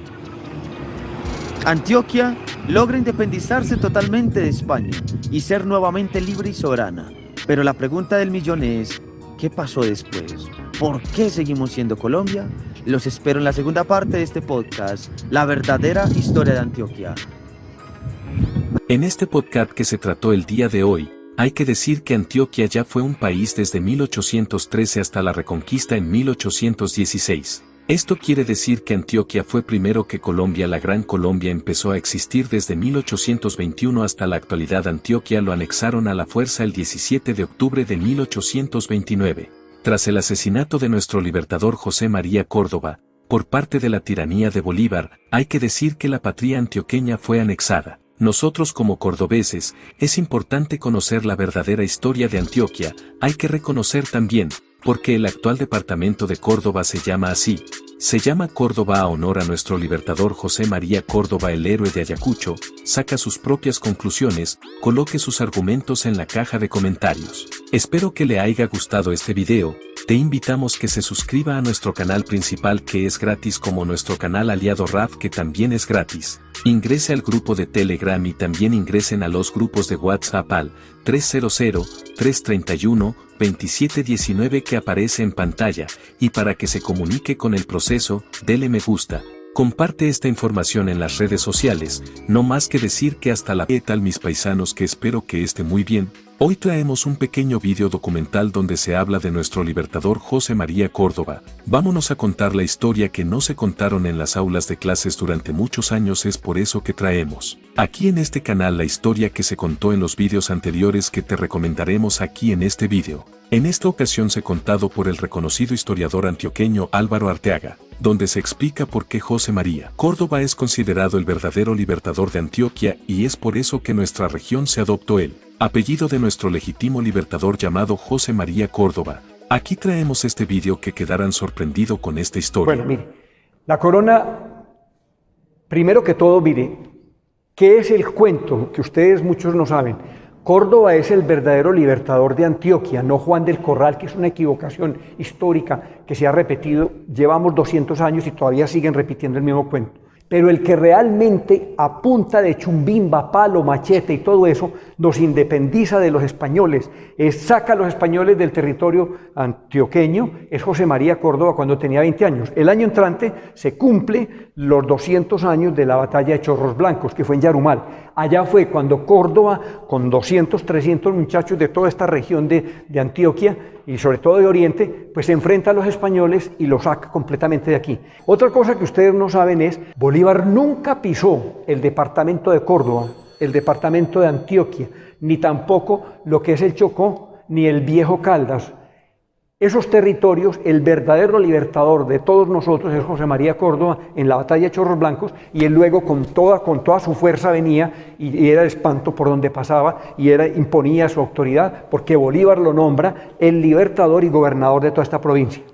Antioquia logra independizarse totalmente de España y ser nuevamente libre y soberana. Pero la pregunta del millón es, ¿qué pasó después? ¿Por qué seguimos siendo Colombia? Los espero en la segunda parte de este podcast, La verdadera historia de Antioquia. En este podcast que se trató el día de hoy, hay que decir que Antioquia ya fue un país desde 1813 hasta la Reconquista en 1816. Esto quiere decir que Antioquia fue primero que Colombia. La Gran Colombia empezó a existir desde 1821 hasta la actualidad. Antioquia lo anexaron a la fuerza el 17 de octubre de 1829. Tras el asesinato de nuestro libertador José María Córdoba, por parte de la tiranía de Bolívar, hay que decir que la patria antioqueña fue anexada. Nosotros como cordobeses, es importante conocer la verdadera historia de Antioquia. Hay que reconocer también, porque el actual departamento de Córdoba se llama así. Se llama Córdoba a honor a nuestro libertador José María Córdoba, el héroe de Ayacucho. Saca sus propias conclusiones, coloque sus argumentos en la caja de comentarios. Espero que le haya gustado este video. Te invitamos que se suscriba a nuestro canal principal, que es gratis, como nuestro canal aliado RAF, que también es gratis. Ingrese al grupo de Telegram y también ingresen a los grupos de WhatsApp al 300-331-2719 que aparece en pantalla, y para que se comunique con el proceso, dele me gusta. Comparte esta información en las redes sociales. No más que decir que hasta la ¿qué tal, mis paisanos? Que espero que esté muy bien. Hoy traemos un pequeño video documental donde se habla de nuestro libertador José María Córdoba. Vámonos a contar la historia que no se contaron en las aulas de clases durante muchos años. Es por eso que traemos aquí en este canal la historia que se contó en los videos anteriores, que te recomendaremos aquí en este video. En esta ocasión se contado por el reconocido historiador antioqueño Álvaro Arteaga, donde se explica por qué José María Córdoba es considerado el verdadero libertador de Antioquia, y es por eso que nuestra región se adoptó el apellido de nuestro legítimo libertador llamado José María Córdoba. Aquí traemos este video que quedarán sorprendidos con esta historia. Bueno, mire, la corona, primero que todo, mire, ¿qué es el cuento? Que ustedes muchos no saben. Córdoba es el verdadero libertador de Antioquia, no Juan del Corral, que es una equivocación histórica que se ha repetido. Llevamos 200 años y todavía siguen repitiendo el mismo cuento. Pero el que realmente a punta de chumbimba, palo, machete y todo eso nos independiza de los españoles, saca a los españoles del territorio antioqueño, es José María Córdoba cuando tenía 20 años. El año entrante se cumple los 200 años de la batalla de Chorros Blancos, que fue en Yarumal. Allá fue cuando Córdoba, con 200, 300 muchachos de toda esta región de Antioquia, y sobre todo de Oriente, pues se enfrenta a los españoles y los saca completamente de aquí. Otra cosa que ustedes no saben es, Bolívar nunca pisó el departamento de Córdoba, el departamento de Antioquia, ni tampoco lo que es el Chocó, ni el Viejo Caldas. Esos territorios, el verdadero libertador de todos nosotros es José María Córdoba en la batalla de Chorros Blancos, y él luego con toda su fuerza venía y era espanto por donde pasaba y imponía su autoridad, porque Bolívar lo nombra el libertador y gobernador de toda esta provincia.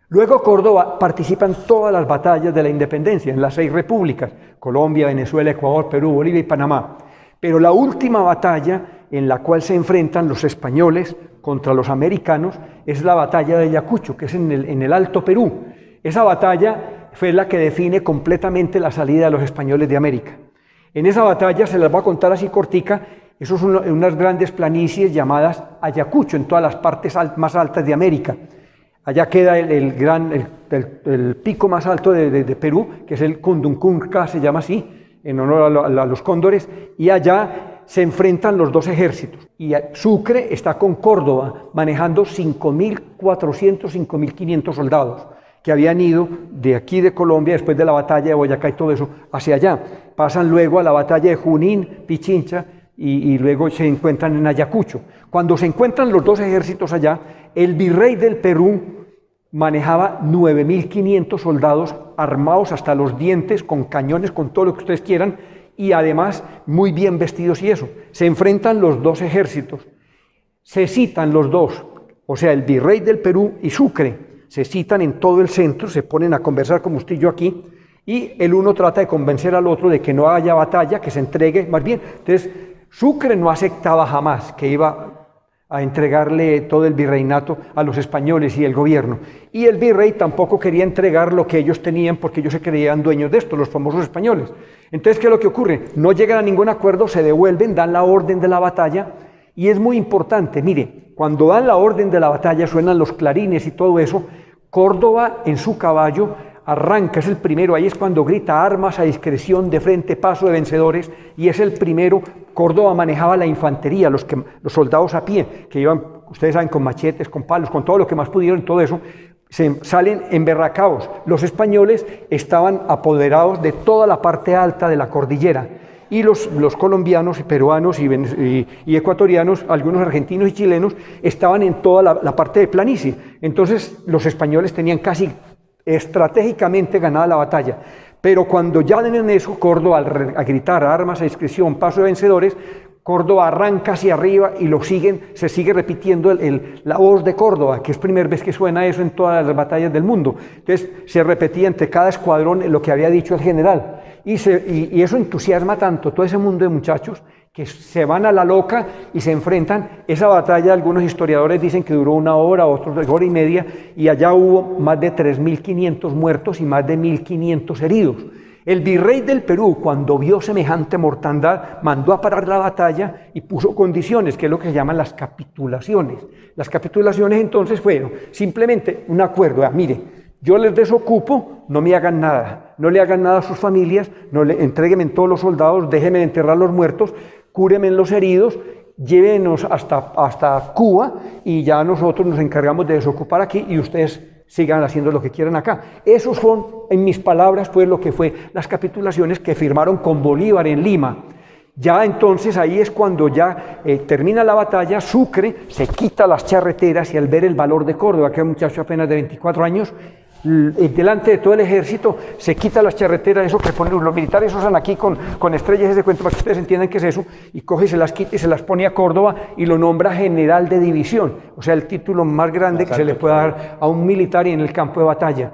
Luego Córdoba participa en todas las batallas de la independencia, en las 6 repúblicas, Colombia, Venezuela, Ecuador, Perú, Bolivia y Panamá. Pero la última batalla en la cual se enfrentan los españoles contra los americanos es la batalla de Ayacucho, que es en el Alto Perú. Esa batalla fue la que define completamente la salida de los españoles de América. En esa batalla, se las voy a contar así cortica, eso son unas grandes planicies llamadas Ayacucho, en todas las partes más altas de América. Allá queda el pico más alto de Perú, que es el Cunduncunca, se llama así, en honor a los cóndores, y allá se enfrentan los 2 ejércitos. Y Sucre está con Córdoba, manejando 5.400, 5.500 soldados, que habían ido de aquí de Colombia, después de la batalla de Boyacá y todo eso, hacia allá. Pasan luego a la batalla de Junín, Pichincha, y luego se encuentran en Ayacucho. Cuando se encuentran los 2 ejércitos allá, el virrey del Perú manejaba 9.500 soldados armados hasta los dientes, con cañones, con todo lo que ustedes quieran, y además muy bien vestidos y eso. Se enfrentan los 2 ejércitos, se citan los 2, o sea, el virrey del Perú y Sucre, se citan en todo el centro, se ponen a conversar como usted y yo aquí, y el uno trata de convencer al otro de que no haya batalla, que se entregue, más bien. Entonces, Sucre no aceptaba jamás que iba a entregarle todo el virreinato a los españoles y el gobierno. Y el virrey tampoco quería entregar lo que ellos tenían, porque ellos se creían dueños de esto, los famosos españoles. Entonces, ¿qué es lo que ocurre? No llegan a ningún acuerdo, se devuelven, dan la orden de la batalla, y es muy importante, mire, cuando dan la orden de la batalla, suenan los clarines y todo eso, Córdoba en su caballo arranca, es el primero, ahí es cuando grita armas a discreción, de frente, paso de vencedores, y es el primero. Córdoba manejaba la infantería, los soldados a pie, que iban, ustedes saben, con machetes, con palos, con todo lo que más pudieron, todo eso, salen emberracados. Los españoles estaban apoderados de toda la parte alta de la cordillera, y los colombianos, peruanos y ecuatorianos, algunos argentinos y chilenos, estaban en toda la parte de planicie. Entonces los españoles tenían casi estratégicamente ganada la batalla. Pero cuando ya en eso, Córdoba, al gritar armas a discreción, paso de vencedores, Córdoba arranca hacia arriba y se sigue repitiendo la voz de Córdoba, que es primera vez que suena eso en todas las batallas del mundo. Entonces se repetía entre cada escuadrón lo que había dicho el general, y eso entusiasma tanto todo ese mundo de muchachos que se van a la loca y se enfrentan. Esa batalla, algunos historiadores dicen que duró 1 hora, otros 1 hora y media, y allá hubo más de 3.500 muertos y más de 1.500 heridos. El virrey del Perú, cuando vio semejante mortandad, mandó a parar la batalla y puso condiciones, que es lo que se llaman las capitulaciones. Las capitulaciones entonces fueron simplemente un acuerdo. Mire, yo les desocupo, no me hagan nada, no le hagan nada a sus familias, entréguenme todos los soldados, déjenme enterrar los muertos, cúrenme los heridos, llévenos hasta Cuba, y ya nosotros nos encargamos de desocupar aquí y ustedes sigan haciendo lo que quieran acá. Esos son, en mis palabras, pues lo que fue las capitulaciones que firmaron con Bolívar en Lima. Ya entonces ahí es cuando ya termina la batalla. Sucre se quita las charreteras, y al ver el valor de Córdoba, que era un muchacho apenas de 24 años, delante de todo el ejército, se quita las charreteras, eso que ponen los militares, usan aquí con estrellas, ese cuento, para que ustedes entiendan qué es eso, y coge y se las quita y se las pone a Córdoba y lo nombra general de división, o sea, el título más grande que se le puede dar a un militar y en el campo de batalla.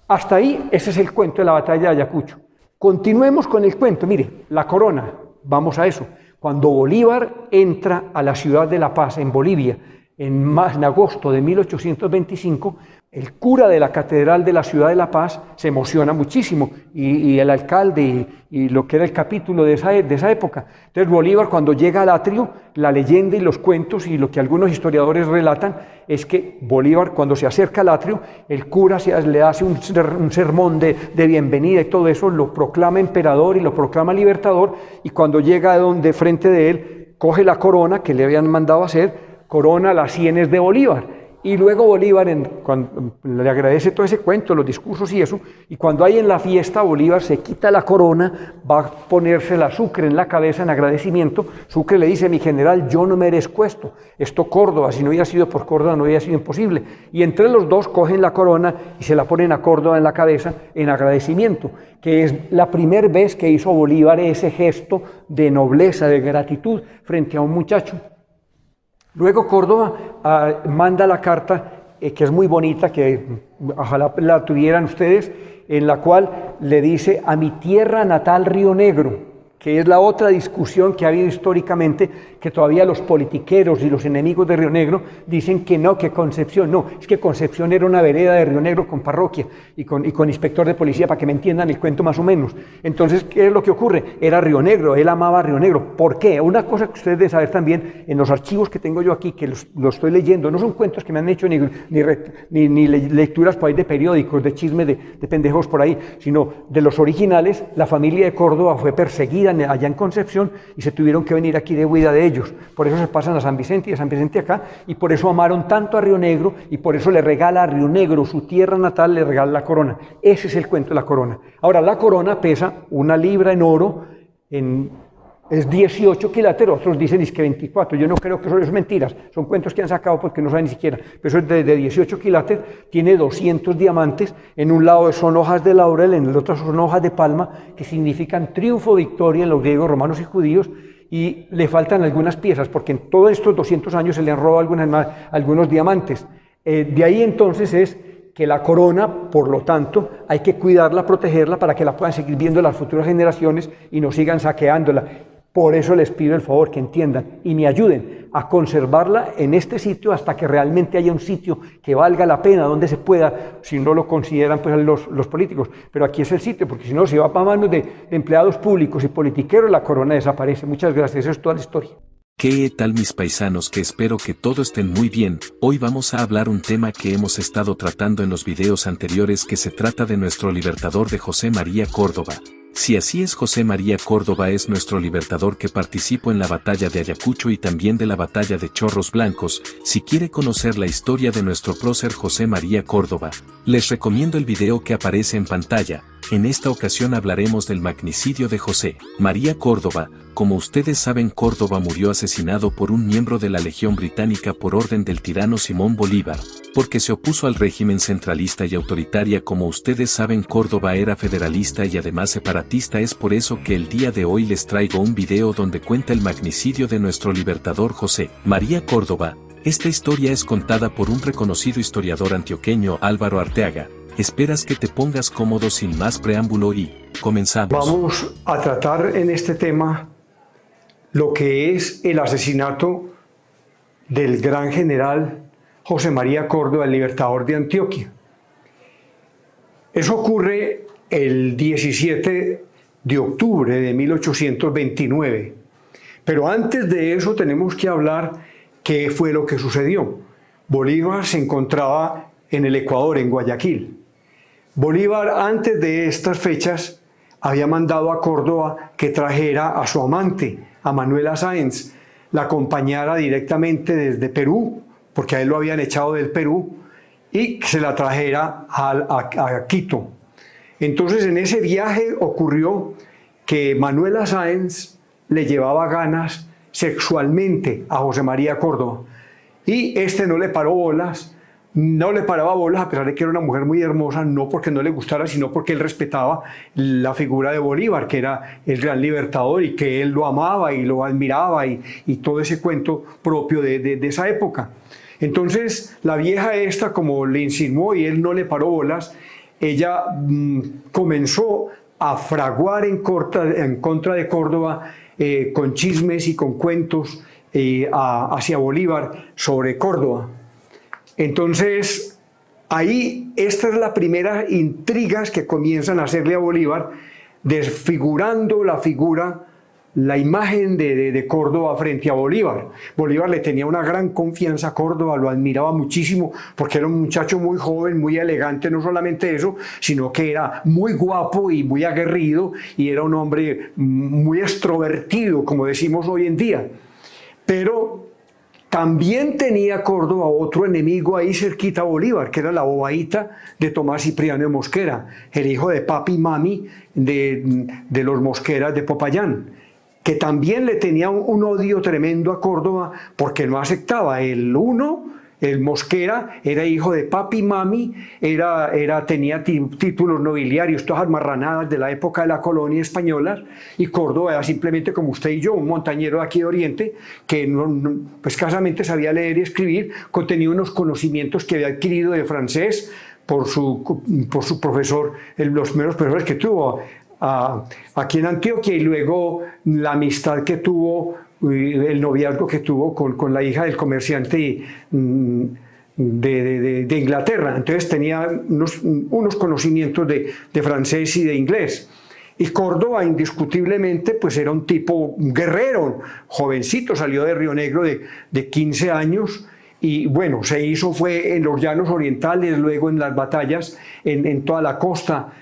Hasta ahí, ese es el cuento de la batalla de Ayacucho. Continuemos con el cuento. Mire, la corona, vamos a eso. Cuando Bolívar entra a la ciudad de La Paz, en Bolivia, en agosto de 1825, el cura de la catedral de la ciudad de La Paz se emociona muchísimo y el alcalde y lo que era el capítulo de esa época. Entonces Bolívar, cuando llega al atrio, la leyenda y los cuentos y lo que algunos historiadores relatan es que Bolívar, cuando se acerca al atrio, el cura le hace un sermón de bienvenida y todo eso, lo proclama emperador y lo proclama libertador, y cuando llega donde frente de él, coge la corona que le habían mandado hacer, corona las sienes de Bolívar. Y luego Bolívar cuando le agradece todo ese cuento, los discursos y eso, y cuando hay en la fiesta, Bolívar se quita la corona, va a ponerse la Sucre en la cabeza en agradecimiento. Sucre le dice: mi general, yo no merezco esto Córdoba, si no hubiera sido por Córdoba no hubiera sido imposible. Y entre los dos cogen la corona y se la ponen a Córdoba en la cabeza en agradecimiento, que es la primera vez que hizo Bolívar ese gesto de nobleza, de gratitud frente a un muchacho. Luego Córdoba manda la carta, que es muy bonita, que ojalá la tuvieran ustedes, en la cual le dice: a mi tierra natal Río Negro, que es la otra discusión que ha habido históricamente, que todavía los politiqueros y los enemigos de Río Negro dicen que no, que Concepción, no, es que Concepción era una vereda de Río Negro con parroquia y con inspector de policía, para que me entiendan el cuento más o menos. Entonces, ¿qué es lo que ocurre? Era Río Negro, él amaba Río Negro. ¿Por qué? Una cosa que ustedes deben saber también, en los archivos que tengo yo aquí, que los estoy leyendo, no son cuentos que me han hecho ni lecturas por ahí de periódicos, de chisme de pendejos por ahí, sino de los originales. La familia de Córdoba fue perseguida allá en Concepción y se tuvieron que venir aquí de huida de ellos. Por eso se pasan a San Vicente y a San Vicente acá, y por eso amaron tanto a Río Negro, y por eso le regala a Río Negro, su tierra natal, le regala la corona. Ese es el cuento de la corona. Ahora, la corona pesa 1 libra en oro, es 18 quiláteros, otros dicen es que 24, yo no creo que eso es mentiras, son cuentos que han sacado porque no saben ni siquiera, pero eso es de 18 quiláteros, tiene 200 diamantes, en un lado son hojas de laurel, en el otro son hojas de palma, que significan triunfo, victoria en los griegos, romanos y judíos, y le faltan algunas piezas, porque en todos estos 200 años se le han robado algunos diamantes. De ahí entonces es que la corona, por lo tanto, hay que cuidarla, protegerla, para que la puedan seguir viendo las futuras generaciones y no sigan saqueándola. Por eso les pido el favor que entiendan y me ayuden a conservarla en este sitio hasta que realmente haya un sitio que valga la pena, donde se pueda, si no lo consideran pues los políticos. Pero aquí es el sitio, porque si no, si va para manos de empleados públicos y politiqueros, la corona desaparece. Muchas gracias, eso es toda la historia. ¿Qué tal, mis paisanos? Que espero que todo estén muy bien. Hoy vamos a hablar un tema que hemos estado tratando en los videos anteriores, que se trata de nuestro libertador, de José María Córdoba. Si así es, José María Córdoba es nuestro libertador que participó en la batalla de Ayacucho y también de la batalla de Chorros Blancos. Si quiere conocer la historia de nuestro prócer José María Córdoba, les recomiendo el video que aparece en pantalla. En esta ocasión hablaremos del magnicidio de José María Córdoba. Como ustedes saben, Córdoba murió asesinado por un miembro de la Legión Británica por orden del tirano Simón Bolívar, porque se opuso al régimen centralista y autoritaria. Como ustedes saben, Córdoba era federalista y además separatista. Es por eso que el día de hoy les traigo un video donde cuenta el magnicidio de nuestro libertador José María Córdoba. Esta historia es contada por un reconocido historiador antioqueño, Álvaro Arteaga. Esperas que te pongas cómodo. Sin más preámbulo y comenzamos. Vamos a tratar en este tema lo que es el asesinato del gran general José María Córdoba, el libertador de Antioquia. Eso ocurre el 17 de octubre de 1829. Pero antes de eso tenemos que hablar qué fue lo que sucedió. Bolívar se encontraba en el Ecuador, en Guayaquil. Bolívar, antes de estas fechas, había mandado a Córdoba que trajera a su amante, a Manuela Sáenz, la acompañara directamente desde Perú, porque a él lo habían echado del Perú, y que se la trajera a Quito. Entonces, en ese viaje ocurrió que Manuela Sáenz le llevaba ganas sexualmente a José María Córdoba, y este no le paró bolas. No le paraba bolas, a pesar de que era una mujer muy hermosa, no porque no le gustara, sino porque él respetaba la figura de Bolívar, que era el gran libertador y que él lo amaba y lo admiraba y todo ese cuento propio de esa época. Entonces, la vieja esta, como le insinuó y él no le paró bolas, ella comenzó a fraguar en contra de Córdoba con chismes y con cuentos hacia Bolívar sobre Córdoba. Entonces, ahí esta es la primera intrigas que comienzan a hacerle a Bolívar, desfigurando la figura, la imagen de Córdoba frente a Bolívar. Bolívar le tenía una gran confianza a Córdoba, lo admiraba muchísimo porque era un muchacho muy joven, muy elegante, no solamente eso, sino que era muy guapo y muy aguerrido y era un hombre muy extrovertido, como decimos hoy en día. Pero también tenía Córdoba otro enemigo ahí cerquita a Bolívar, que era la bobaíta de Tomás Cipriano de Mosquera, el hijo de papi y mami de los Mosqueras de Popayán, que también le tenía un odio tremendo a Córdoba porque no aceptaba. El Mosquera, era hijo de papi y mami, tenía títulos nobiliarios, todas las marranadas de la época de la colonia española, y Córdoba era simplemente como usted y yo, un montañero de aquí de Oriente, que pues escasamente sabía leer y escribir, tenía unos conocimientos que había adquirido de francés por su profesor, los primeros profesores que tuvo aquí en Antioquia, y luego la amistad que tuvo, el noviazgo que tuvo con la hija del comerciante de Inglaterra. Entonces tenía unos conocimientos de francés y de inglés. Y Córdoba, indiscutiblemente, pues era un tipo guerrero, jovencito, salió de Río Negro de 15 años, y bueno, fue en los llanos orientales, luego en las batallas en toda la costa,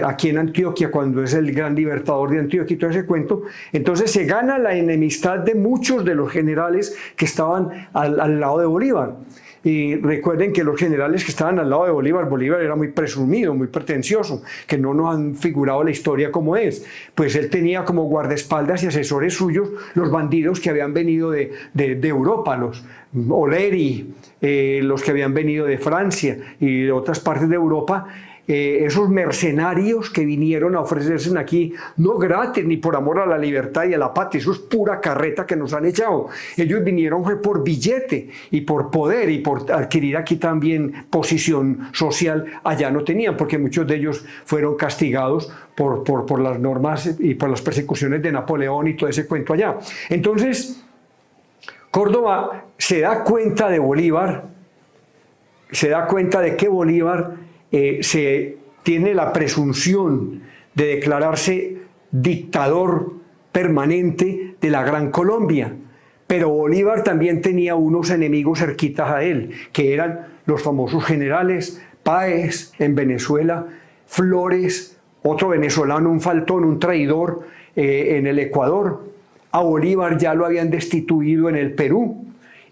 aquí en Antioquia, cuando es el gran libertador de Antioquia y todo ese cuento. Entonces se gana la enemistad de muchos de los generales que estaban al lado de Bolívar. Y recuerden que los generales que estaban al lado de Bolívar era muy presumido, muy pretencioso, que no nos han figurado la historia como es. Pues él tenía como guardaespaldas y asesores suyos los bandidos que habían venido de Europa, los Oleri, los que habían venido de Francia y de otras partes de Europa. Esos mercenarios que vinieron a ofrecerse aquí, no gratis ni por amor a la libertad y a la patria, eso es pura carreta que nos han echado. Ellos vinieron fue por billete y por poder y por adquirir aquí también posición social. Allá no tenían, porque muchos de ellos fueron castigados por las normas y por las persecuciones de Napoleón y todo ese cuento allá. Entonces, Córdoba se da cuenta de Bolívar, se da cuenta de que Bolívar se tiene la presunción de declararse dictador permanente de la Gran Colombia, pero Bolívar también tenía unos enemigos cerquitas a él, que eran los famosos generales Páez en Venezuela, Flores, otro venezolano, un faltón, un traidor en el Ecuador. A Bolívar ya lo habían destituido en el Perú,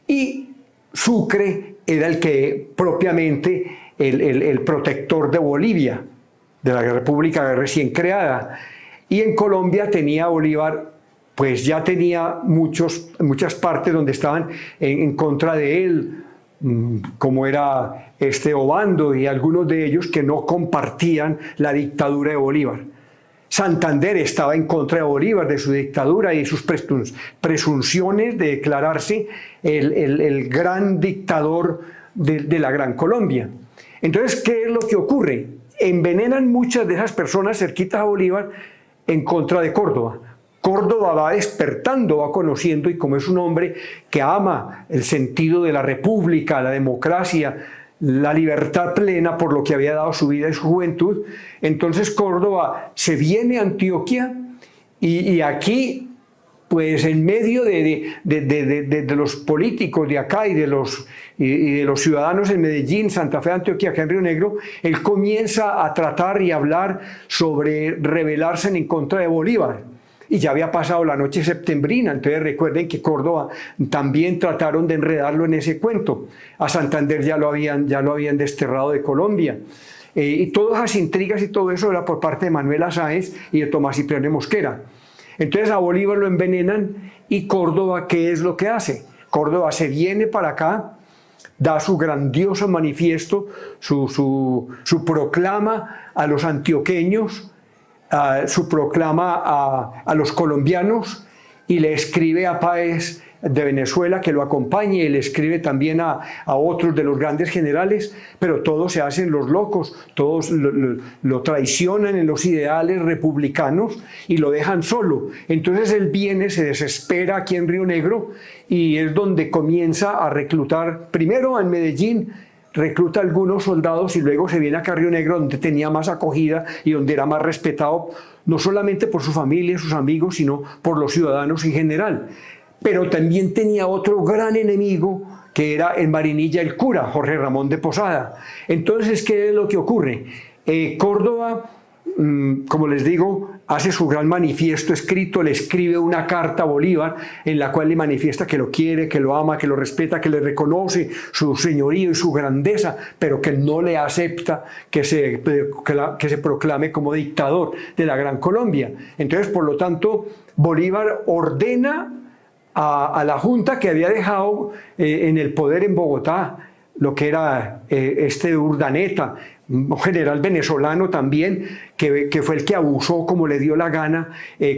y Sucre era el que propiamente el protector de Bolivia, de la República recién creada. Y en Colombia tenía Bolívar, pues ya tenía muchas partes donde estaban en contra de él, como era Obando y algunos de ellos que no compartían la dictadura de Bolívar. Santander estaba en contra de Bolívar, de su dictadura y de sus presunciones de declararse el gran dictador de la Gran Colombia. Entonces, ¿qué es lo que ocurre? Envenenan muchas de esas personas cerquitas a Bolívar en contra de Córdoba. Córdoba va despertando, va conociendo, y como es un hombre que ama el sentido de la república, la democracia, la libertad plena por lo que había dado su vida y su juventud, entonces Córdoba se viene a Antioquia y aquí, pues en medio de los políticos de acá y de los ciudadanos en Medellín, Santa Fe, Antioquia, acá en Río Negro, él comienza a tratar y hablar sobre rebelarse en contra de Bolívar. Y ya había pasado la noche septembrina, entonces recuerden que Córdoba también trataron de enredarlo en ese cuento. A Santander ya lo habían desterrado de Colombia. Y todas esas intrigas y todo eso era por parte de Manuela Sáenz y de Tomás Cipriano de Mosquera. Entonces a Bolívar lo envenenan, y Córdoba, ¿qué es lo que hace? Córdoba se viene para acá, da su grandioso manifiesto, su proclama a los antioqueños, su proclama a los colombianos, y le escribe a Páez de Venezuela que lo acompañe, y le escribe también a otros de los grandes generales, pero todos se hacen los locos, todos lo traicionan en los ideales republicanos y lo dejan solo. Entonces él viene, se desespera aquí en Río Negro y es donde comienza a reclutar, primero en Medellín, recluta algunos soldados y luego se viene acá a Río Negro, donde tenía más acogida y donde era más respetado, no solamente por su familia, sus amigos, sino por los ciudadanos en general. Pero también tenía otro gran enemigo, que era en Marinilla el cura, Jorge Ramón de Posada. Entonces, ¿qué es lo que ocurre? Córdoba, como les digo, hace su gran manifiesto escrito, le escribe una carta a Bolívar en la cual le manifiesta que lo quiere, que lo ama, que lo respeta, que le reconoce su señorío y su grandeza, pero que no le acepta que se proclame como dictador de la Gran Colombia. Entonces, por lo tanto, Bolívar ordena a la Junta que había dejado en el poder en Bogotá, lo que era Urdaneta, un general venezolano también, que fue el que abusó como le dio la gana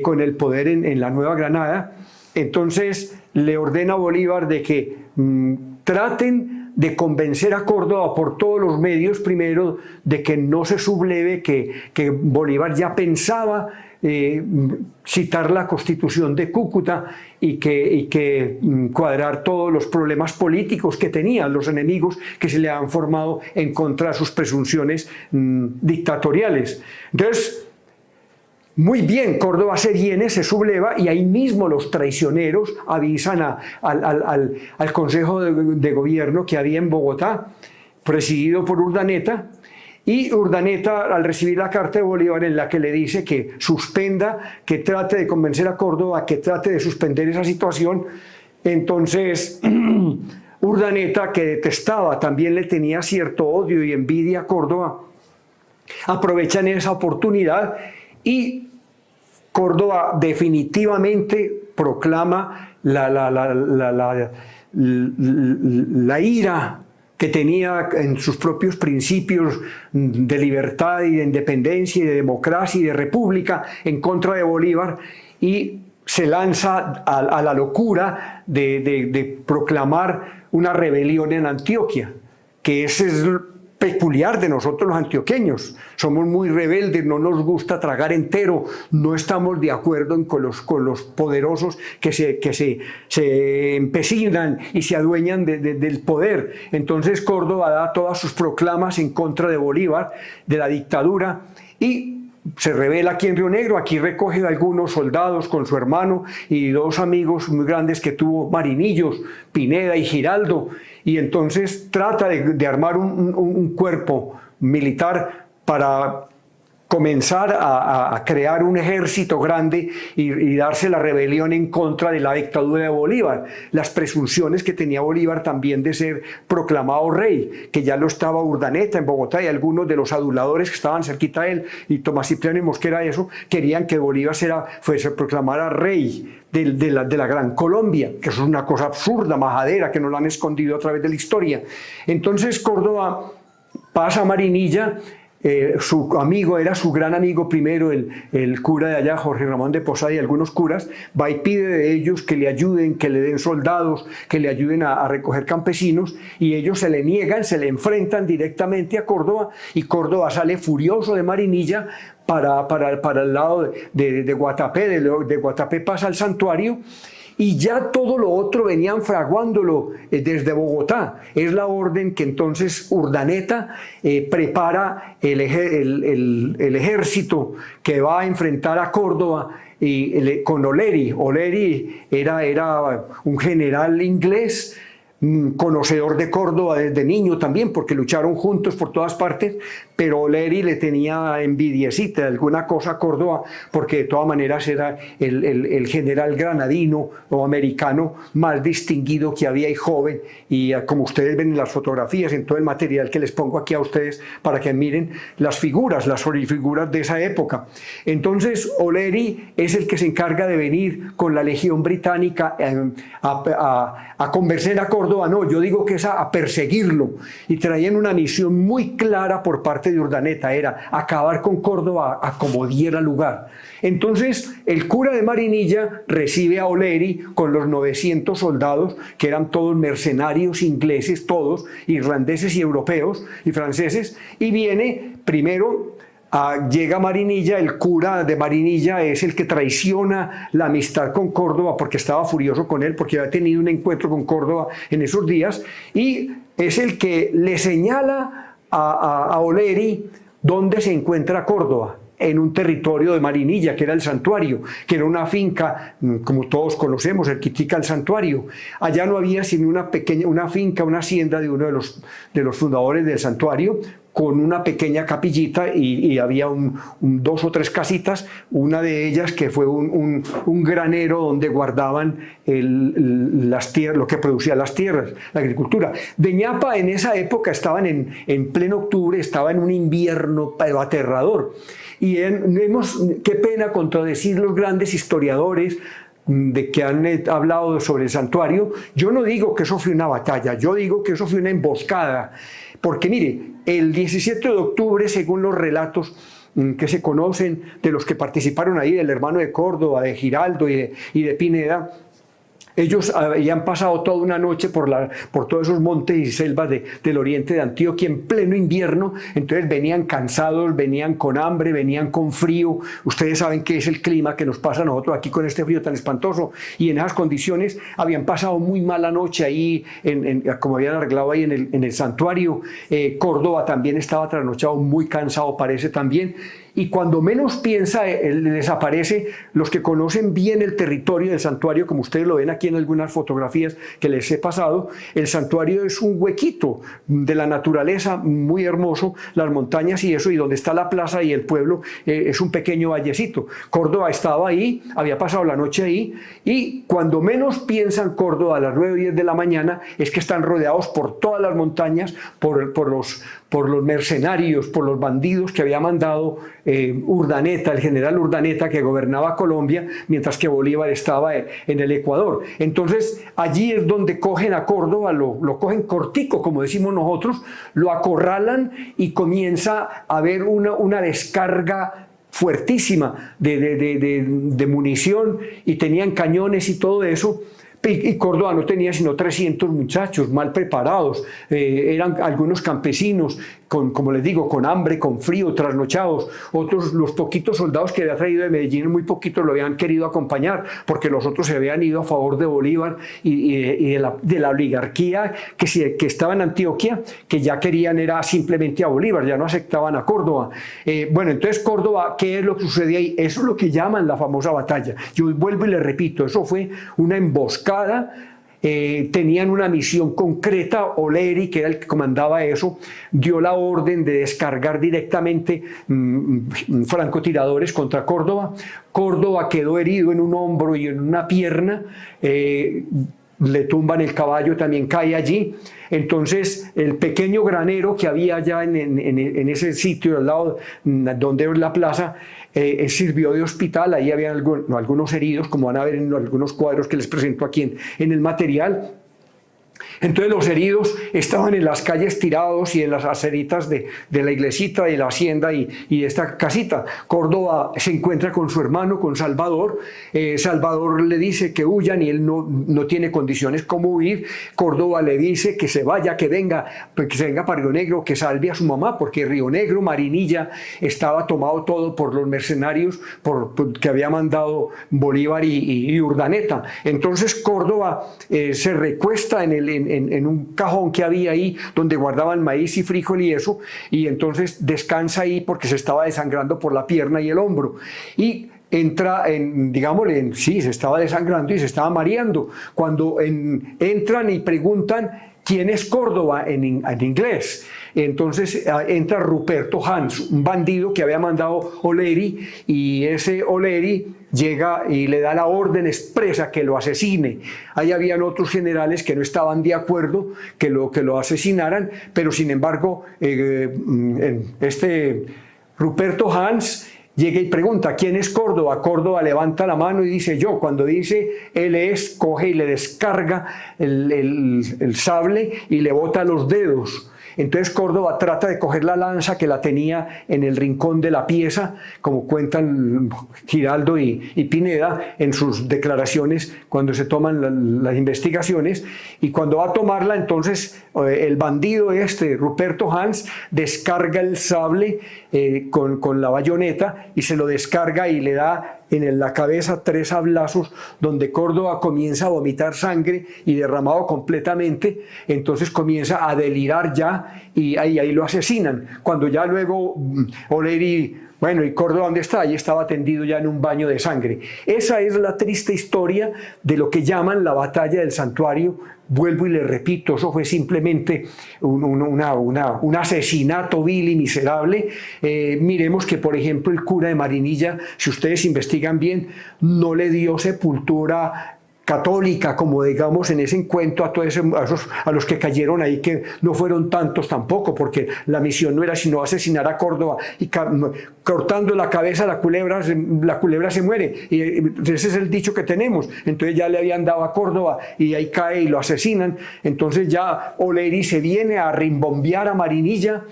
con el poder en la Nueva Granada. Entonces le ordena a Bolívar de que traten de convencer a Córdoba por todos los medios, primero, de que no se subleve, que Bolívar ya pensaba citar la Constitución de Cúcuta y que cuadrar todos los problemas políticos que tenían los enemigos que se le han formado en contra de sus presunciones dictatoriales. Entonces, muy bien, Córdoba se viene, se subleva y ahí mismo los traicioneros avisan al Consejo de Gobierno que había en Bogotá, presidido por Urdaneta. Y Urdaneta, al recibir la carta de Bolívar en la que le dice que suspenda, que trate de convencer a Córdoba, que trate de suspender esa situación, entonces Urdaneta, que detestaba, también le tenía cierto odio y envidia a Córdoba, aprovechan esa oportunidad y Córdoba definitivamente proclama la ira que tenía en sus propios principios de libertad y de independencia y de democracia y de república en contra de Bolívar y se lanza a la locura de proclamar una rebelión en Antioquia, que ese es peculiar de nosotros los antioqueños. Somos muy rebeldes, no nos gusta tragar entero, no estamos de acuerdo con los poderosos que se empecinan y se adueñan del poder. Entonces Córdoba da todas sus proclamas en contra de Bolívar, de la dictadura, y se rebela aquí en Río Negro. Aquí recoge algunos soldados con su hermano y dos amigos muy grandes que tuvo, Marinillos, Pineda y Giraldo, y entonces trata de armar un cuerpo militar para comenzar a crear un ejército grande y darse la rebelión en contra de la dictadura de Bolívar. Las presunciones que tenía Bolívar también de ser proclamado rey, que ya lo estaba Urdaneta en Bogotá y algunos de los aduladores que estaban cerquita de él, y Tomás Cipriano y Mosquera, eso, querían que Bolívar se proclamara rey de la Gran Colombia, que eso es una cosa absurda, majadera, que no lo han escondido a través de la historia. Entonces Córdoba pasa a Marinilla. Su amigo, era su gran amigo primero, el cura de allá, Jorge Ramón de Posada, y algunos curas, va y pide de ellos que le ayuden, que le den soldados, que le ayuden a recoger campesinos, y ellos se le niegan, se le enfrentan directamente a Córdoba, y Córdoba sale furioso de Marinilla para el lado de Guatapé, de Guatapé pasa al santuario, y ya todo lo otro venían fraguándolo desde Bogotá. Es la orden que entonces Urdaneta prepara el ejército que va a enfrentar a Córdoba con O'Leary. O'Leary era un general inglés, conocedor de Córdoba desde niño también, porque lucharon juntos por todas partes, pero O'Leary le tenía envidiecita de alguna cosa a Córdoba, porque de todas maneras era el general granadino o americano más distinguido que había y joven, y como ustedes ven en las fotografías, en todo el material que les pongo aquí a ustedes para que miren las figuras de esa época. Entonces O'Leary es el que se encarga de venir con la Legión Británica a convencer a Córdoba Córdoba no, yo digo que es a perseguirlo, y traían una misión muy clara por parte de Urdaneta, era acabar con Córdoba a como diera lugar. Entonces el cura de Marinilla recibe a Oleri con los 900 soldados, que eran todos mercenarios ingleses, todos irlandeses y europeos y franceses, y viene primero. Llega a Marinilla, el cura de Marinilla es el que traiciona la amistad con Córdoba porque estaba furioso con él, porque había tenido un encuentro con Córdoba en esos días, y es el que le señala a Oleri dónde se encuentra Córdoba, en un territorio de Marinilla, que era el santuario, que era una finca, como todos conocemos, cerquitica al santuario. Allá no había sino una finca, una hacienda de uno de los fundadores del santuario, con una pequeña capillita, y había dos o tres casitas, una de ellas que fue un granero donde guardaban las tierras, lo que producía las tierras, la agricultura. Deñapa en esa época estaban en pleno octubre, estaba en un invierno pero aterrador. Y qué pena contradecir los grandes historiadores de que han hablado sobre el santuario. Yo no digo que eso fue una batalla, yo digo que eso fue una emboscada, porque mire, el 17 de octubre, según los relatos que se conocen de los que participaron ahí, del hermano de Córdoba, de Giraldo y de Pineda, ellos habían pasado toda una noche por todos esos montes y selvas del oriente de Antioquia en pleno invierno. Entonces venían cansados, venían con hambre, venían con frío. Ustedes saben qué es el clima que nos pasa a nosotros aquí con este frío tan espantoso. Y en esas condiciones habían pasado muy mala noche ahí, como habían arreglado ahí en el santuario. Córdoba también estaba trasnochado, muy cansado parece también. Y cuando menos piensa, les aparece. Los que conocen bien el territorio del santuario, como ustedes lo ven aquí en algunas fotografías que les he pasado, el santuario es un huequito de la naturaleza muy hermoso, las montañas y eso, y donde está la plaza y el pueblo es un pequeño vallecito. Córdoba estaba ahí, había pasado la noche ahí, y cuando menos piensan Córdoba a las 9 o 10 de la mañana es que están rodeados por todas las montañas, por los mercenarios, por los bandidos que había mandado Urdaneta, el general Urdaneta, que gobernaba Colombia, mientras que Bolívar estaba en el Ecuador. Entonces allí es donde cogen a Córdoba, lo cogen cortico, como decimos nosotros, lo acorralan y comienza a haber una descarga fuertísima de munición, y tenían cañones y todo eso. Y Córdoba no tenía sino 300 muchachos mal preparados, eran algunos campesinos, como les digo, con hambre, con frío, trasnochados. Otros, los poquitos soldados que había traído de Medellín, muy poquitos lo habían querido acompañar, porque los otros se habían ido a favor de Bolívar y de la oligarquía que estaba en Antioquia, que ya querían era simplemente a Bolívar, ya no aceptaban a Córdoba. Bueno, entonces Córdoba, ¿qué es lo que sucede ahí? Eso es lo que llaman la famosa batalla. Yo vuelvo y le repito, eso fue una emboscada. Tenían una misión concreta. Oleri, que era el que comandaba eso, dio la orden de descargar directamente francotiradores contra Córdoba. Córdoba quedó herido en un hombro y en una pierna, le tumban el caballo, también cae allí. Entonces el pequeño granero que había allá en ese sitio al lado donde es la plaza, sirvió de hospital. Ahí había algunos heridos, como van a ver en algunos cuadros que les presento aquí en el material. Entonces los heridos estaban en las calles tirados y en las aceritas de la iglesita, de la hacienda y de esta casita. Córdoba se encuentra con su hermano, con Salvador. Salvador le dice que huyan y él no tiene condiciones como huir. Córdoba le dice que se vaya, que se venga para Río Negro, que salve a su mamá, porque Río Negro, Marinilla, estaba tomado todo por los mercenarios que había mandado Bolívar y Urdaneta. Entonces Córdoba se recuesta en un cajón que había ahí donde guardaban maíz y frijol y eso, y entonces descansa ahí porque se estaba desangrando por la pierna y el hombro, y entra sí, se estaba desangrando y se estaba mareando, cuando entran y preguntan quién es Córdoba en inglés. Entonces entra Ruperto Hans, un bandido que había mandado Oleri, y ese Oleri llega y le da la orden expresa que lo asesine. Ahí habían otros generales que no estaban de acuerdo que lo asesinaran, pero sin embargo este Ruperto Hans llega y pregunta, ¿quién es Córdoba? Córdoba levanta la mano y dice yo. Cuando dice él es, coge y le descarga el sable y le bota los dedos. Entonces Córdoba trata de coger la lanza que la tenía en el rincón de la pieza, como cuentan Giraldo y Pineda en sus declaraciones cuando se toman las investigaciones, y cuando va a tomarla, entonces el bandido Ruperto Hans, descarga el sable con la bayoneta y se lo descarga y le da en la cabeza 3 sablazos, donde Córdoba comienza a vomitar sangre y derramado completamente. Entonces comienza a delirar ya y ahí lo asesinan. Cuando ya luego O'Leary, bueno, ¿y Córdoba dónde está? Ahí estaba tendido ya en un baño de sangre. Esa es la triste historia de lo que llaman la batalla del Santuario. Vuelvo y le repito, eso fue simplemente un asesinato vil y miserable. Miremos que, por ejemplo, el cura de Marinilla, si ustedes investigan bien, no le dio sepultura católica, como digamos en ese encuentro a los que cayeron ahí, que no fueron tantos tampoco, porque la misión no era sino asesinar a Córdoba, y cortando la cabeza la culebra se muere, y ese es el dicho que tenemos. Entonces ya le habían dado a Córdoba y ahí cae y lo asesinan. Entonces ya O'Leary se viene a rimbombear a Marinilla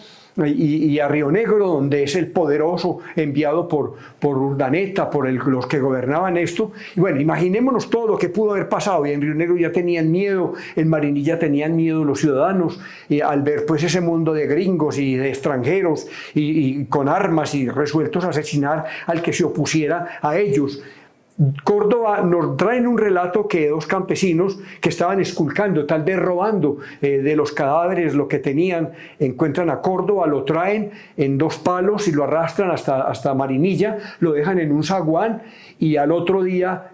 y a Río Negro, donde es el poderoso enviado por Urdaneta, por los que gobernaban esto. Y bueno, imaginémonos todo lo que pudo haber pasado. Y en Río Negro ya tenían miedo, en Marinilla tenían miedo los ciudadanos, al ver pues ese mundo de gringos y de extranjeros y con armas y resueltos a asesinar al que se opusiera a ellos. Córdoba nos traen un relato que 2 campesinos que estaban esculcando, tal vez robando de los cadáveres lo que tenían, encuentran a Córdoba, lo traen en 2 palos y lo arrastran hasta Marinilla, lo dejan en un zaguán, y al otro día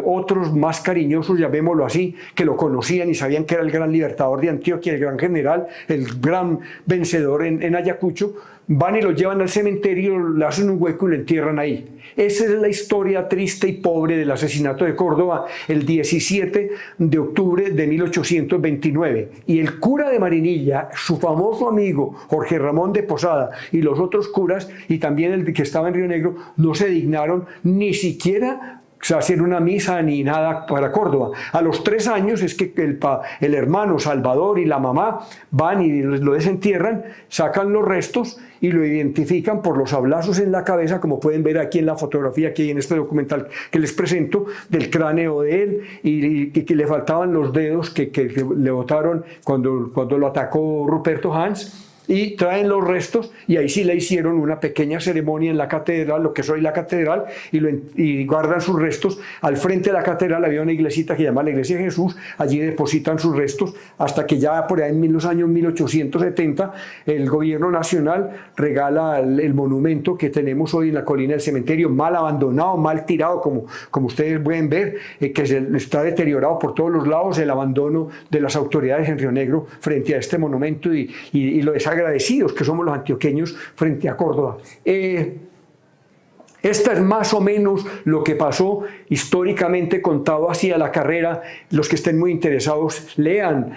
otros más cariñosos, llamémoslo así, que lo conocían y sabían que era el gran libertador de Antioquia, el gran general, el gran vencedor en Ayacucho, van y lo llevan al cementerio, le hacen un hueco y lo entierran ahí. Esa es la historia triste y pobre del asesinato de Córdoba el 17 de octubre de 1829. Y el cura de Marinilla, su famoso amigo Jorge Ramón de Posada, y los otros curas, y también el que estaba en Río Negro, no se dignaron ni siquiera hacer una misa ni nada para Córdoba. A los 3 años es que el hermano Salvador y la mamá van y lo desentierran, sacan los restos y lo identifican por los sablazos en la cabeza, como pueden ver aquí en la fotografía que hay en este documental que les presento, del cráneo de él, y que le faltaban los dedos que le botaron cuando lo atacó Ruperto Hans. Y traen los restos, y ahí sí le hicieron una pequeña ceremonia en la catedral, lo que es hoy la catedral, y guardan sus restos. Al frente de la catedral había una iglesita que se llama la Iglesia de Jesús, allí depositan sus restos, hasta que ya por ahí en los años 1870 el gobierno nacional regala el monumento que tenemos hoy en la colina del cementerio, mal abandonado, mal tirado, como ustedes pueden ver, que está deteriorado por todos los lados, el abandono de las autoridades en Río Negro frente a este monumento y lo desagradecidos que somos los antioqueños frente a Córdoba. Esta es más o menos lo que pasó históricamente contado así a la carrera. Los que estén muy interesados lean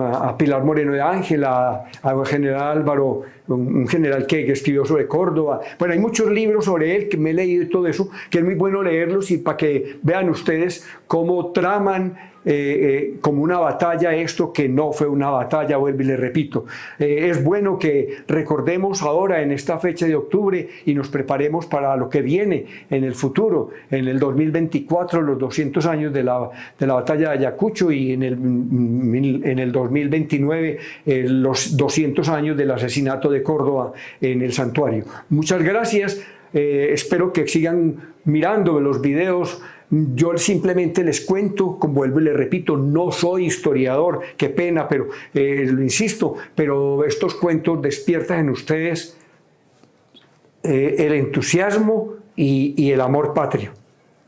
a Pilar Moreno de Ángel, a general Álvaro, un general que escribió sobre Córdoba. Bueno, hay muchos libros sobre él que me he leído y todo eso, que es muy bueno leerlos y para que vean ustedes cómo traman como una batalla esto que no fue una batalla, vuelvo y le repito. Es bueno que recordemos ahora en esta fecha de octubre y nos preparemos para lo que viene en el futuro, en el 2024, los 200 años de la batalla de Ayacucho, y en el 2029 los 200 años del asesinato de Córdoba en el Santuario. Muchas gracias, espero que sigan mirando los videos. Yo simplemente les cuento, como vuelvo y les repito, no soy historiador, qué pena, pero lo insisto, pero estos cuentos despiertan en ustedes el entusiasmo y el amor patrio.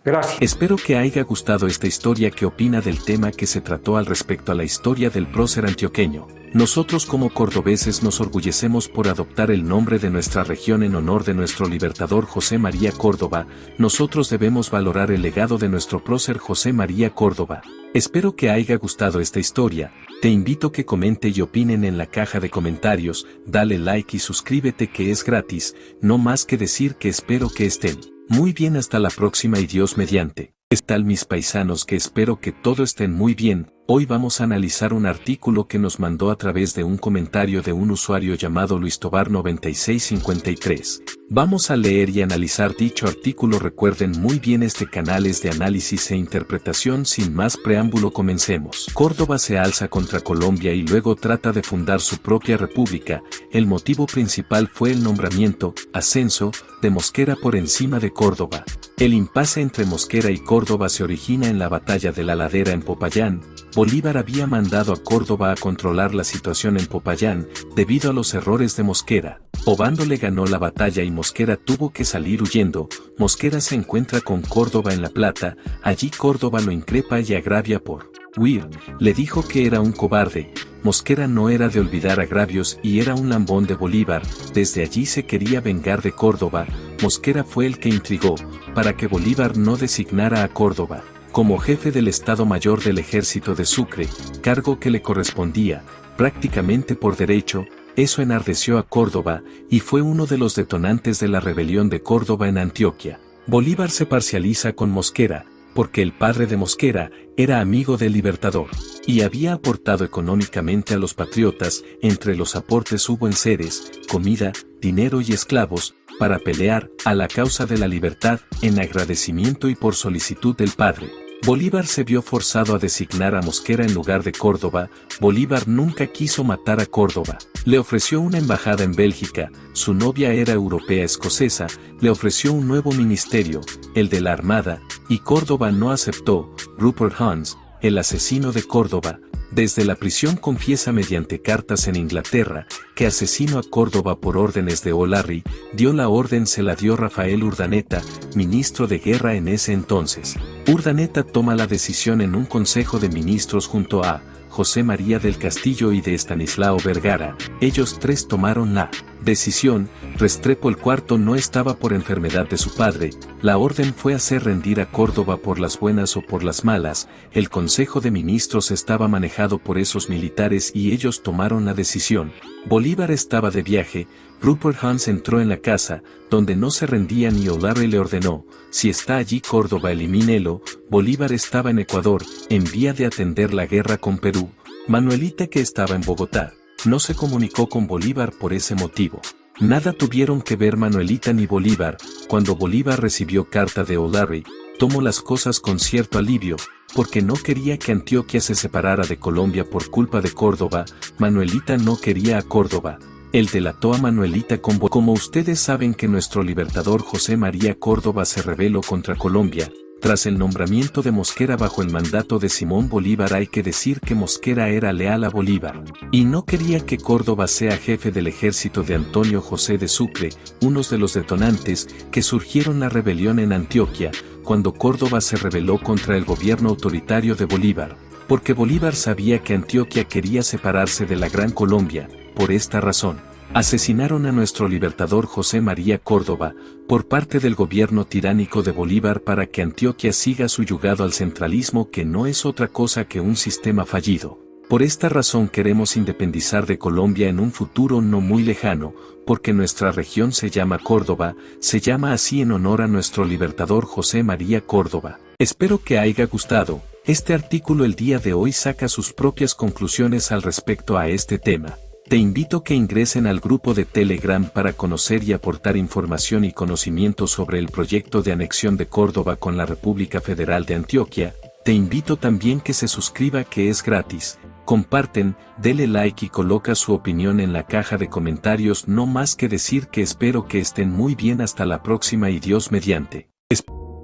Gracias. Espero que haya gustado esta historia que opina del tema que se trató al respecto a la historia del prócer antioqueño. Nosotros como cordobeses nos orgullecemos por adoptar el nombre de nuestra región en honor de nuestro libertador José María Córdoba. Nosotros debemos valorar el legado de nuestro prócer José María Córdoba. Espero que haya gustado esta historia. Te invito a que comente y opinen en la caja de comentarios, dale like y suscríbete que es gratis, no más que decir que espero que estén muy bien hasta la próxima y Dios mediante. ¿Qué tal mis paisanos? Que espero que todo estén muy bien. Hoy vamos a analizar un artículo que nos mandó a través de un comentario de un usuario llamado Luis Tobar 9653. Vamos a leer y analizar dicho artículo. Recuerden muy bien, este canal es de análisis e interpretación. Sin más preámbulo, comencemos. Córdoba se alza contra Colombia y luego trata de fundar su propia república. El motivo principal fue el nombramiento, ascenso, de Mosquera por encima de Córdoba. El impasse entre Mosquera y Córdoba se origina en la batalla de la Ladera en Popayán. Bolívar había mandado a Córdoba a controlar la situación en Popayán, debido a los errores de Mosquera. Obando le ganó la batalla y Mosquera tuvo que salir huyendo. Mosquera se encuentra con Córdoba en La Plata, allí Córdoba lo increpa y agravia por huir. Le dijo que era un cobarde. Mosquera no era de olvidar agravios y era un lambón de Bolívar. Desde allí se quería vengar de Córdoba. Mosquera fue el que intrigó para que Bolívar no designara a Córdoba como jefe del Estado Mayor del Ejército de Sucre, cargo que le correspondía, prácticamente por derecho. Eso enardeció a Córdoba, y fue uno de los detonantes de la rebelión de Córdoba en Antioquia. Bolívar se parcializa con Mosquera, porque el padre de Mosquera era amigo del Libertador, y había aportado económicamente a los patriotas. Entre los aportes hubo enseres, comida, dinero y esclavos, para pelear a la causa de la libertad, en agradecimiento y por solicitud del padre. Bolívar se vio forzado a designar a Mosquera en lugar de Córdoba. Bolívar nunca quiso matar a Córdoba. Le ofreció una embajada en Bélgica, su novia era europea escocesa, le ofreció un nuevo ministerio, el de la Armada, y Córdoba no aceptó. Rupert Hans, el asesino de Córdoba, desde la prisión confiesa mediante cartas en Inglaterra que asesinó a Córdoba por órdenes de O'Larry. Dio la orden, se la dio Rafael Urdaneta, ministro de guerra en ese entonces. Urdaneta toma la decisión en un consejo de ministros junto a José María del Castillo y de Estanislao Vergara. Ellos tres tomaron la decisión. Restrepo IV no estaba por enfermedad de su padre. La orden fue hacer rendir a Córdoba por las buenas o por las malas. El Consejo de Ministros estaba manejado por esos militares y ellos tomaron la decisión. Bolívar estaba de viaje. Rupert Hans entró en la casa, donde no se rendían, y O'Larry le ordenó: si está allí Córdoba, elimínelo. Bolívar estaba en Ecuador, en vía de atender la guerra con Perú. Manuelita, que estaba en Bogotá, no se comunicó con Bolívar por ese motivo. Nada tuvieron que ver Manuelita ni Bolívar. Cuando Bolívar recibió carta de O'Larry, tomó las cosas con cierto alivio, porque no quería que Antioquia se separara de Colombia por culpa de Córdoba. Manuelita no quería a Córdoba. Él delató a Manuelita con Como ustedes saben que nuestro libertador José María Córdoba se rebeló contra Colombia, tras el nombramiento de Mosquera bajo el mandato de Simón Bolívar. Hay que decir que Mosquera era leal a Bolívar, y no quería que Córdoba sea jefe del ejército de Antonio José de Sucre. Unos de los detonantes que surgieron la rebelión en Antioquia, cuando Córdoba se rebeló contra el gobierno autoritario de Bolívar, porque Bolívar sabía que Antioquia quería separarse de la Gran Colombia. Por esta razón, asesinaron a nuestro libertador José María Córdoba, por parte del gobierno tiránico de Bolívar, para que Antioquia siga su yugado al centralismo, que no es otra cosa que un sistema fallido. Por esta razón queremos independizar de Colombia en un futuro no muy lejano, porque nuestra región se llama Córdoba, se llama así en honor a nuestro libertador José María Córdoba. Espero que haya gustado. Este artículo el día de hoy saca sus propias conclusiones al respecto a este tema. Te invito a que ingresen al grupo de Telegram para conocer y aportar información y conocimiento sobre el proyecto de anexión de Córdoba con la República Federal de Antioquia. Te invito también que se suscriba, que es gratis. Comparten, dele like y coloca su opinión en la caja de comentarios. No más que decir que espero que estén muy bien hasta la próxima y Dios mediante.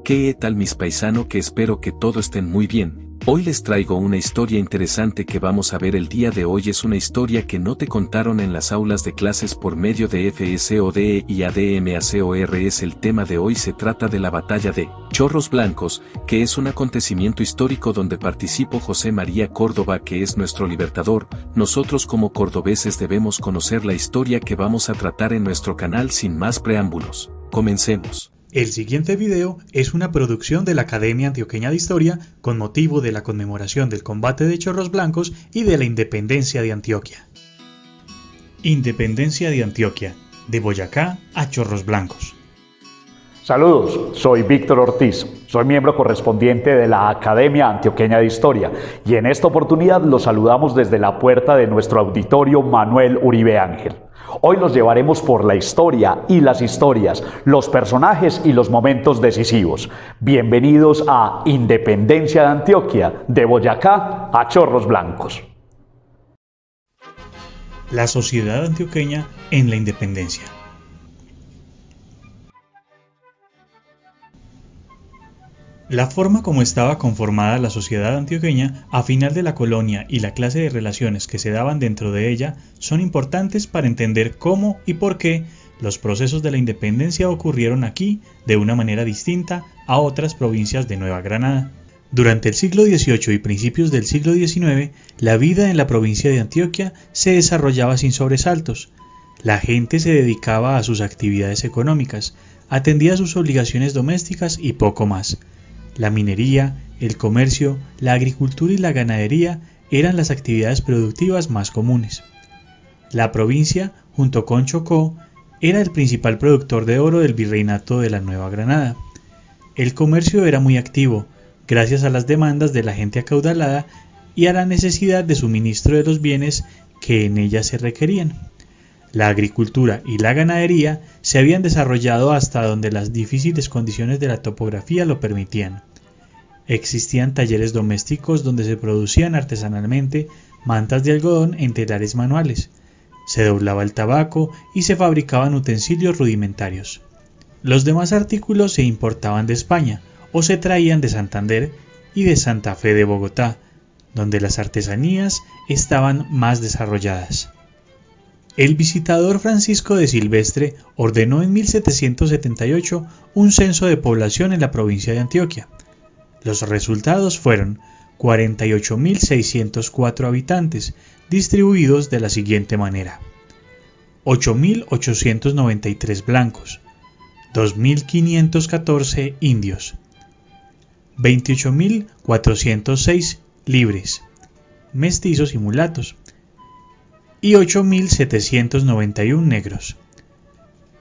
¿Qué tal mis paisano? Que espero que todo estén muy bien. Hoy les traigo una historia interesante que vamos a ver el día de hoy. Es una historia que no te contaron en las aulas de clases por medio de FSODE y ADMACOR. Es el tema de hoy. Se trata de la batalla de Chorros Blancos, que es un acontecimiento histórico donde participó José María Córdoba, que es nuestro libertador. Nosotros como cordobeses debemos conocer la historia que vamos a tratar en nuestro canal. Sin más preámbulos, comencemos. El siguiente video es una producción de la Academia Antioqueña de Historia con motivo de la conmemoración del combate de Chorros Blancos y de la independencia de Antioquia. Independencia de Antioquia, de Boyacá a Chorros Blancos. Saludos, soy Víctor Ortiz, soy miembro correspondiente de la Academia Antioqueña de Historia y en esta oportunidad los saludamos desde la puerta de nuestro auditorio Manuel Uribe Ángel. Hoy los llevaremos por la historia y las historias, los personajes y los momentos decisivos. Bienvenidos a Independencia de Antioquia, de Boyacá a Chorros Blancos. La sociedad antioqueña en la independencia. La forma como estaba conformada la sociedad antioqueña a final de la colonia y la clase de relaciones que se daban dentro de ella son importantes para entender cómo y por qué los procesos de la independencia ocurrieron aquí de una manera distinta a otras provincias de Nueva Granada. Durante el siglo XVIII y principios del siglo XIX, la vida en la provincia de Antioquia se desarrollaba sin sobresaltos. La gente se dedicaba a sus actividades económicas, atendía sus obligaciones domésticas y poco más. La minería, el comercio, la agricultura y la ganadería eran las actividades productivas más comunes. La provincia, junto con Chocó, era el principal productor de oro del virreinato de la Nueva Granada. El comercio era muy activo, gracias a las demandas de la gente acaudalada y a la necesidad de suministro de los bienes que en ella se requerían. La agricultura y la ganadería se habían desarrollado hasta donde las difíciles condiciones de la topografía lo permitían. Existían talleres domésticos donde se producían artesanalmente mantas de algodón en telares manuales. Se doblaba el tabaco y se fabricaban utensilios rudimentarios. Los demás artículos se importaban de España o se traían de Santander y de Santa Fe de Bogotá, donde las artesanías estaban más desarrolladas. El visitador Francisco de Silvestre ordenó en 1778 un censo de población en la provincia de Antioquia. Los resultados fueron 48.604 habitantes, distribuidos de la siguiente manera: 8.893 blancos, 2.514 indios, 28.406 libres, mestizos y mulatos, y 8.791 negros.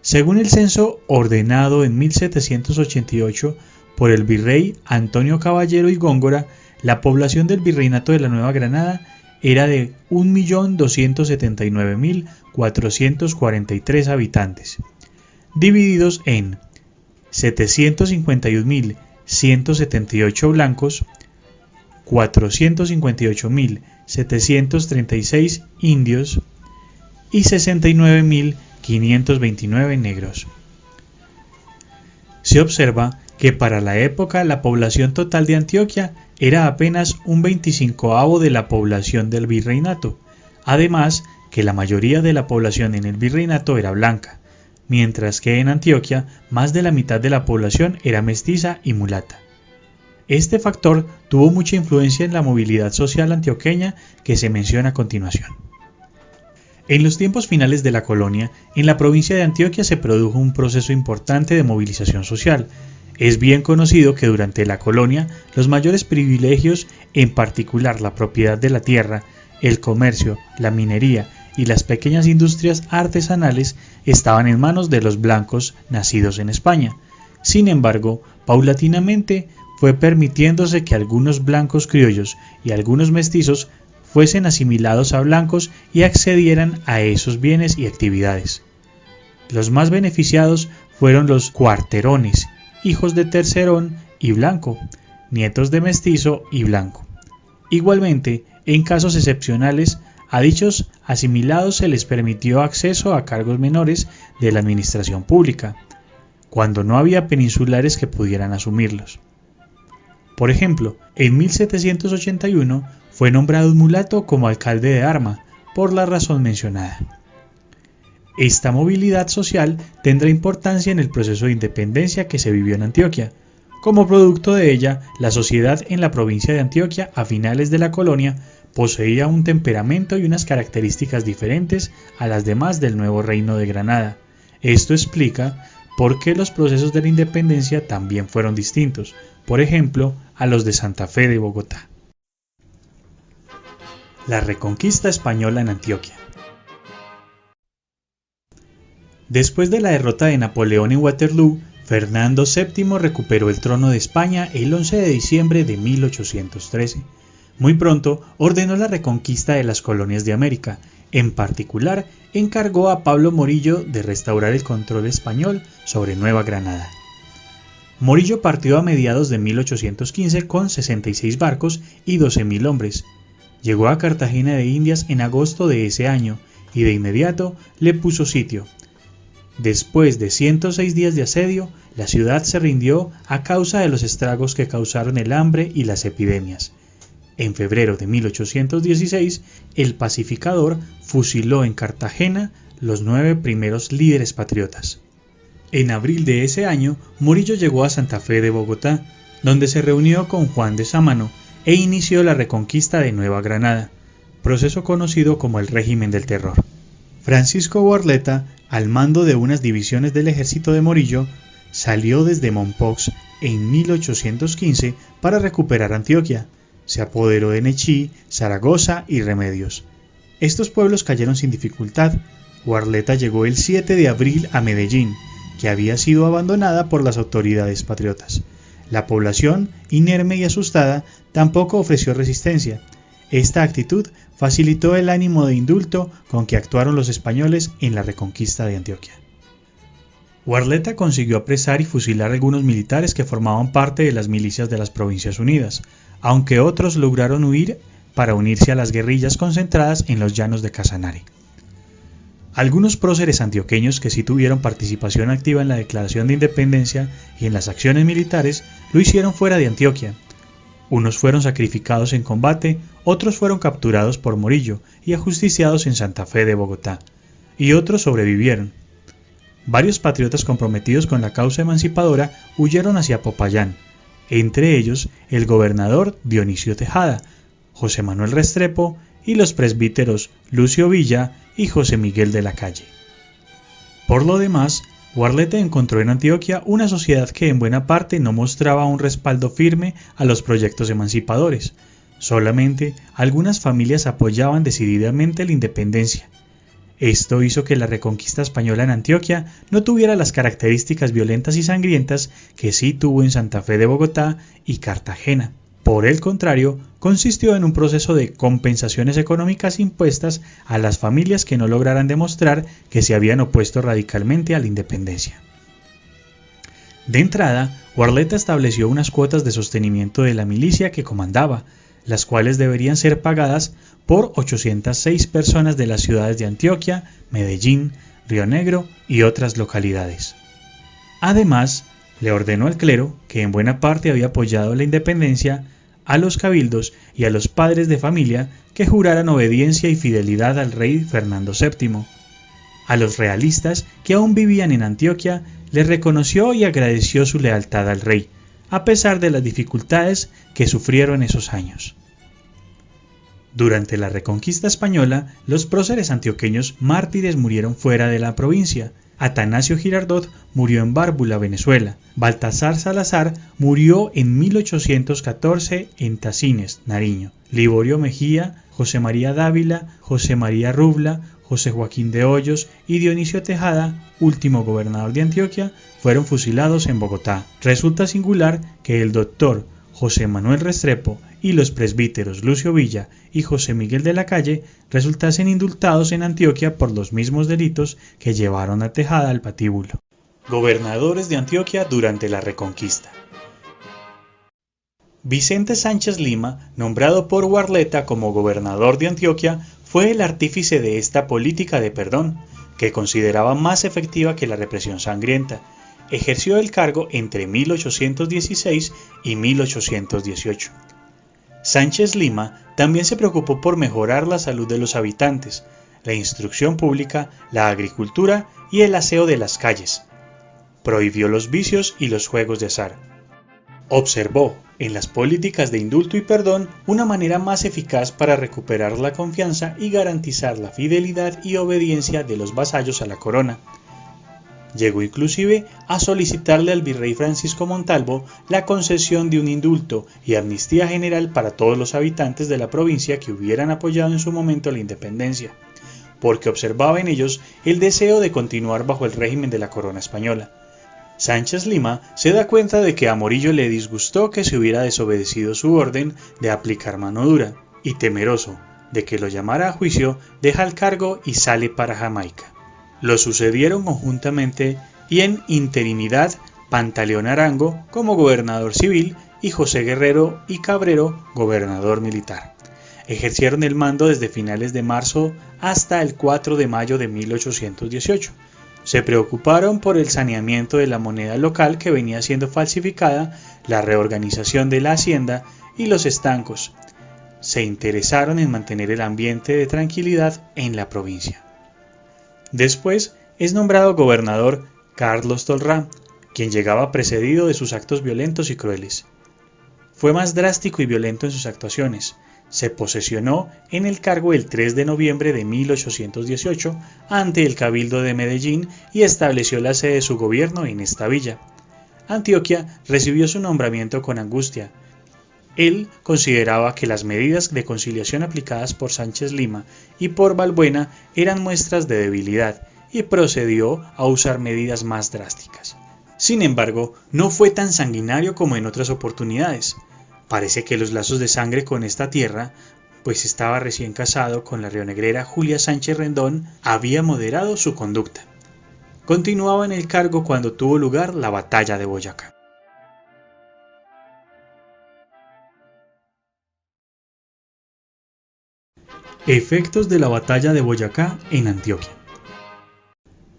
Según el censo ordenado en 1788 por el virrey Antonio Caballero y Góngora, la población del virreinato de la Nueva Granada era de 1.279.443 habitantes, divididos en 751.178 blancos, 458.736 indios y 69.529 negros. Se observa que para la época la población total de Antioquia era apenas un 25avo de la población del virreinato, además que la mayoría de la población en el virreinato era blanca, mientras que en Antioquia más de la mitad de la población era mestiza y mulata. Este factor tuvo mucha influencia en la movilidad social antioqueña que se menciona a continuación. En los tiempos finales de la colonia, en la provincia de Antioquia se produjo un proceso importante de movilización social. Es bien conocido que durante la colonia los mayores privilegios, en particular la propiedad de la tierra, el comercio, la minería y las pequeñas industrias artesanales, estaban en manos de los blancos nacidos en España. Sin embargo, paulatinamente fue permitiéndose que algunos blancos criollos y algunos mestizos fuesen asimilados a blancos y accedieran a esos bienes y actividades. Los más beneficiados fueron los cuarterones, hijos de tercerón y blanco, nietos de mestizo y blanco. Igualmente, en casos excepcionales, a dichos asimilados se les permitió acceso a cargos menores de la administración pública, cuando no había peninsulares que pudieran asumirlos. Por ejemplo, en 1781 fue nombrado un mulato como alcalde de Arma, por la razón mencionada. Esta movilidad social tendrá importancia en el proceso de independencia que se vivió en Antioquia. Como producto de ella, la sociedad en la provincia de Antioquia a finales de la colonia poseía un temperamento y unas características diferentes a las demás del nuevo reino de Granada. Esto explica por qué los procesos de la independencia también fueron distintos, por ejemplo, a los de Santa Fe de Bogotá. La reconquista española en Antioquia. Después de la derrota de Napoleón en Waterloo, Fernando VII recuperó el trono de España el 11 de diciembre de 1813. Muy pronto ordenó la reconquista de las colonias de América. En particular, encargó a Pablo Morillo de restaurar el control español sobre Nueva Granada. Morillo partió a mediados de 1815 con 66 barcos y 12.000 hombres. Llegó a Cartagena de Indias en agosto de ese año y de inmediato le puso sitio. Después de 106 días de asedio, la ciudad se rindió a causa de los estragos que causaron el hambre y las epidemias. En febrero de 1816, el pacificador fusiló en Cartagena los 9 primeros líderes patriotas. En abril de ese año, Morillo llegó a Santa Fe de Bogotá, donde se reunió con Juan de Sámano e inició la reconquista de Nueva Granada, proceso conocido como el régimen del terror. Francisco Uarleta, al mando de unas divisiones del ejército de Morillo, salió desde Mompox en 1815 para recuperar Antioquia. Se apoderó de Nechí, Zaragoza y Remedios. Estos pueblos cayeron sin dificultad. Uarleta llegó el 7 de abril a Medellín, que había sido abandonada por las autoridades patriotas. La población, inerme y asustada, tampoco ofreció resistencia. Esta actitud facilitó el ánimo de indulto con que actuaron los españoles en la reconquista de Antioquia. Uarleta consiguió apresar y fusilar a algunos militares que formaban parte de las milicias de las Provincias Unidas, aunque otros lograron huir para unirse a las guerrillas concentradas en los llanos de Casanare. Algunos próceres antioqueños que sí tuvieron participación activa en la declaración de independencia y en las acciones militares lo hicieron fuera de Antioquia. Unos fueron sacrificados en combate, otros fueron capturados por Morillo y ajusticiados en Santa Fe de Bogotá, y otros sobrevivieron. Varios patriotas comprometidos con la causa emancipadora huyeron hacia Popayán, entre ellos el gobernador Dionisio Tejada, José Manuel Restrepo y los presbíteros Lucio Villa y José Miguel de la Calle. Por lo demás, Uarleta encontró en Antioquia una sociedad que en buena parte no mostraba un respaldo firme a los proyectos emancipadores. Solamente algunas familias apoyaban decididamente la independencia. Esto hizo que la reconquista española en Antioquia no tuviera las características violentas y sangrientas que sí tuvo en Santa Fe de Bogotá y Cartagena. Por el contrario, consistió en un proceso de compensaciones económicas impuestas a las familias que no lograran demostrar que se habían opuesto radicalmente a la independencia. De entrada, Uarleta estableció unas cuotas de sostenimiento de la milicia que comandaba, las cuales deberían ser pagadas por 806 personas de las ciudades de Antioquia, Medellín, Río Negro y otras localidades. Además, le ordenó al clero, que en buena parte había apoyado la independencia, a los cabildos y a los padres de familia que juraran obediencia y fidelidad al rey Fernando VII. A los realistas que aún vivían en Antioquia, les reconoció y agradeció su lealtad al rey, a pesar de las dificultades que sufrieron esos años. Durante la reconquista española, los próceres antioqueños mártires murieron fuera de la provincia. Atanasio Girardot murió en Bárbula, Venezuela. Baltasar Salazar murió en 1814 en Tacines, Nariño. Liborio Mejía, José María Dávila, José María Rubla, José Joaquín de Hoyos y Dionisio Tejada, último gobernador de Antioquia, fueron fusilados en Bogotá. Resulta singular que el doctor José Manuel Restrepo y los presbíteros Lucio Villa y José Miguel de la Calle resultasen indultados en Antioquia por los mismos delitos que llevaron a Tejada al patíbulo. Gobernadores de Antioquia durante la Reconquista. Vicente Sánchez Lima, nombrado por Uarleta como gobernador de Antioquia, fue el artífice de esta política de perdón, que consideraba más efectiva que la represión sangrienta, ejerció el cargo entre 1816 y 1818. Sánchez Lima también se preocupó por mejorar la salud de los habitantes, la instrucción pública, la agricultura y el aseo de las calles. Prohibió los vicios y los juegos de azar. Observó en las políticas de indulto y perdón una manera más eficaz para recuperar la confianza y garantizar la fidelidad y obediencia de los vasallos a la corona. Llegó inclusive a solicitarle al virrey Francisco Montalvo la concesión de un indulto y amnistía general para todos los habitantes de la provincia que hubieran apoyado en su momento la independencia, porque observaba en ellos el deseo de continuar bajo el régimen de la corona española. Sánchez Lima se da cuenta de que a Morillo le disgustó que se hubiera desobedecido su orden de aplicar mano dura, y temeroso de que lo llamara a juicio, deja el cargo y sale para Jamaica. Lo sucedieron conjuntamente y en interinidad Pantaleón Arango como gobernador civil y José Guerrero y Cabrero gobernador militar. Ejercieron el mando desde finales de marzo hasta el 4 de mayo de 1818. Se preocuparon por el saneamiento de la moneda local que venía siendo falsificada, la reorganización de la hacienda y los estancos. Se interesaron en mantener el ambiente de tranquilidad en la provincia. Después es nombrado gobernador Carlos Tolrá, quien llegaba precedido de sus actos violentos y crueles. Fue más drástico y violento en sus actuaciones. Se posesionó en el cargo el 3 de noviembre de 1818 ante el Cabildo de Medellín y estableció la sede de su gobierno en esta villa. Antioquia recibió su nombramiento con angustia. Él consideraba que las medidas de conciliación aplicadas por Sánchez Lima y por Balbuena eran muestras de debilidad y procedió a usar medidas más drásticas. Sin embargo, no fue tan sanguinario como en otras oportunidades. Parece que los lazos de sangre con esta tierra, pues estaba recién casado con la rionegrera Julia Sánchez Rendón, había moderado su conducta. Continuaba en el cargo cuando tuvo lugar la batalla de Boyacá. Efectos de la batalla de Boyacá en Antioquia.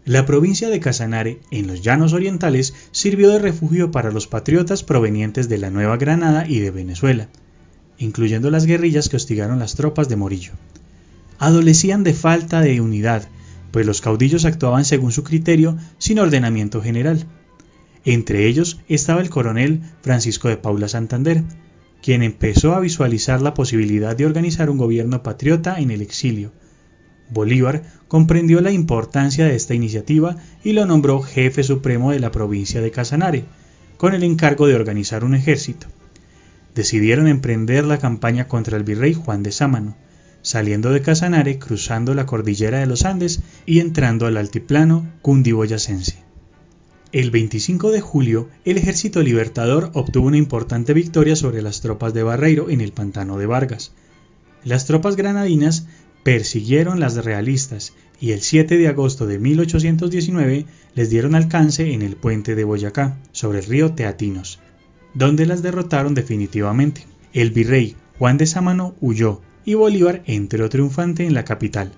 La provincia de Casanare, en los llanos orientales, sirvió de refugio para los patriotas provenientes de la Nueva Granada y de Venezuela, incluyendo las guerrillas que hostigaron las tropas de Morillo. Adolecían de falta de unidad, pues los caudillos actuaban según su criterio sin ordenamiento general. Entre ellos estaba el coronel Francisco de Paula Santander, quien empezó a visualizar la posibilidad de organizar un gobierno patriota en el exilio. Bolívar comprendió la importancia de esta iniciativa y lo nombró jefe supremo de la provincia de Casanare, con el encargo de organizar un ejército. Decidieron emprender la campaña contra el virrey Juan de Sámano, saliendo de Casanare, cruzando la cordillera de los Andes y entrando al altiplano cundiboyacense. El 25 de julio, el ejército libertador obtuvo una importante victoria sobre las tropas de Barreiro en el pantano de Vargas. Las tropas granadinas persiguieron las realistas y el 7 de agosto de 1819 les dieron alcance en el puente de Boyacá, sobre el río Teatinos, donde las derrotaron definitivamente. El virrey Juan de Sámano huyó y Bolívar entró triunfante en la capital.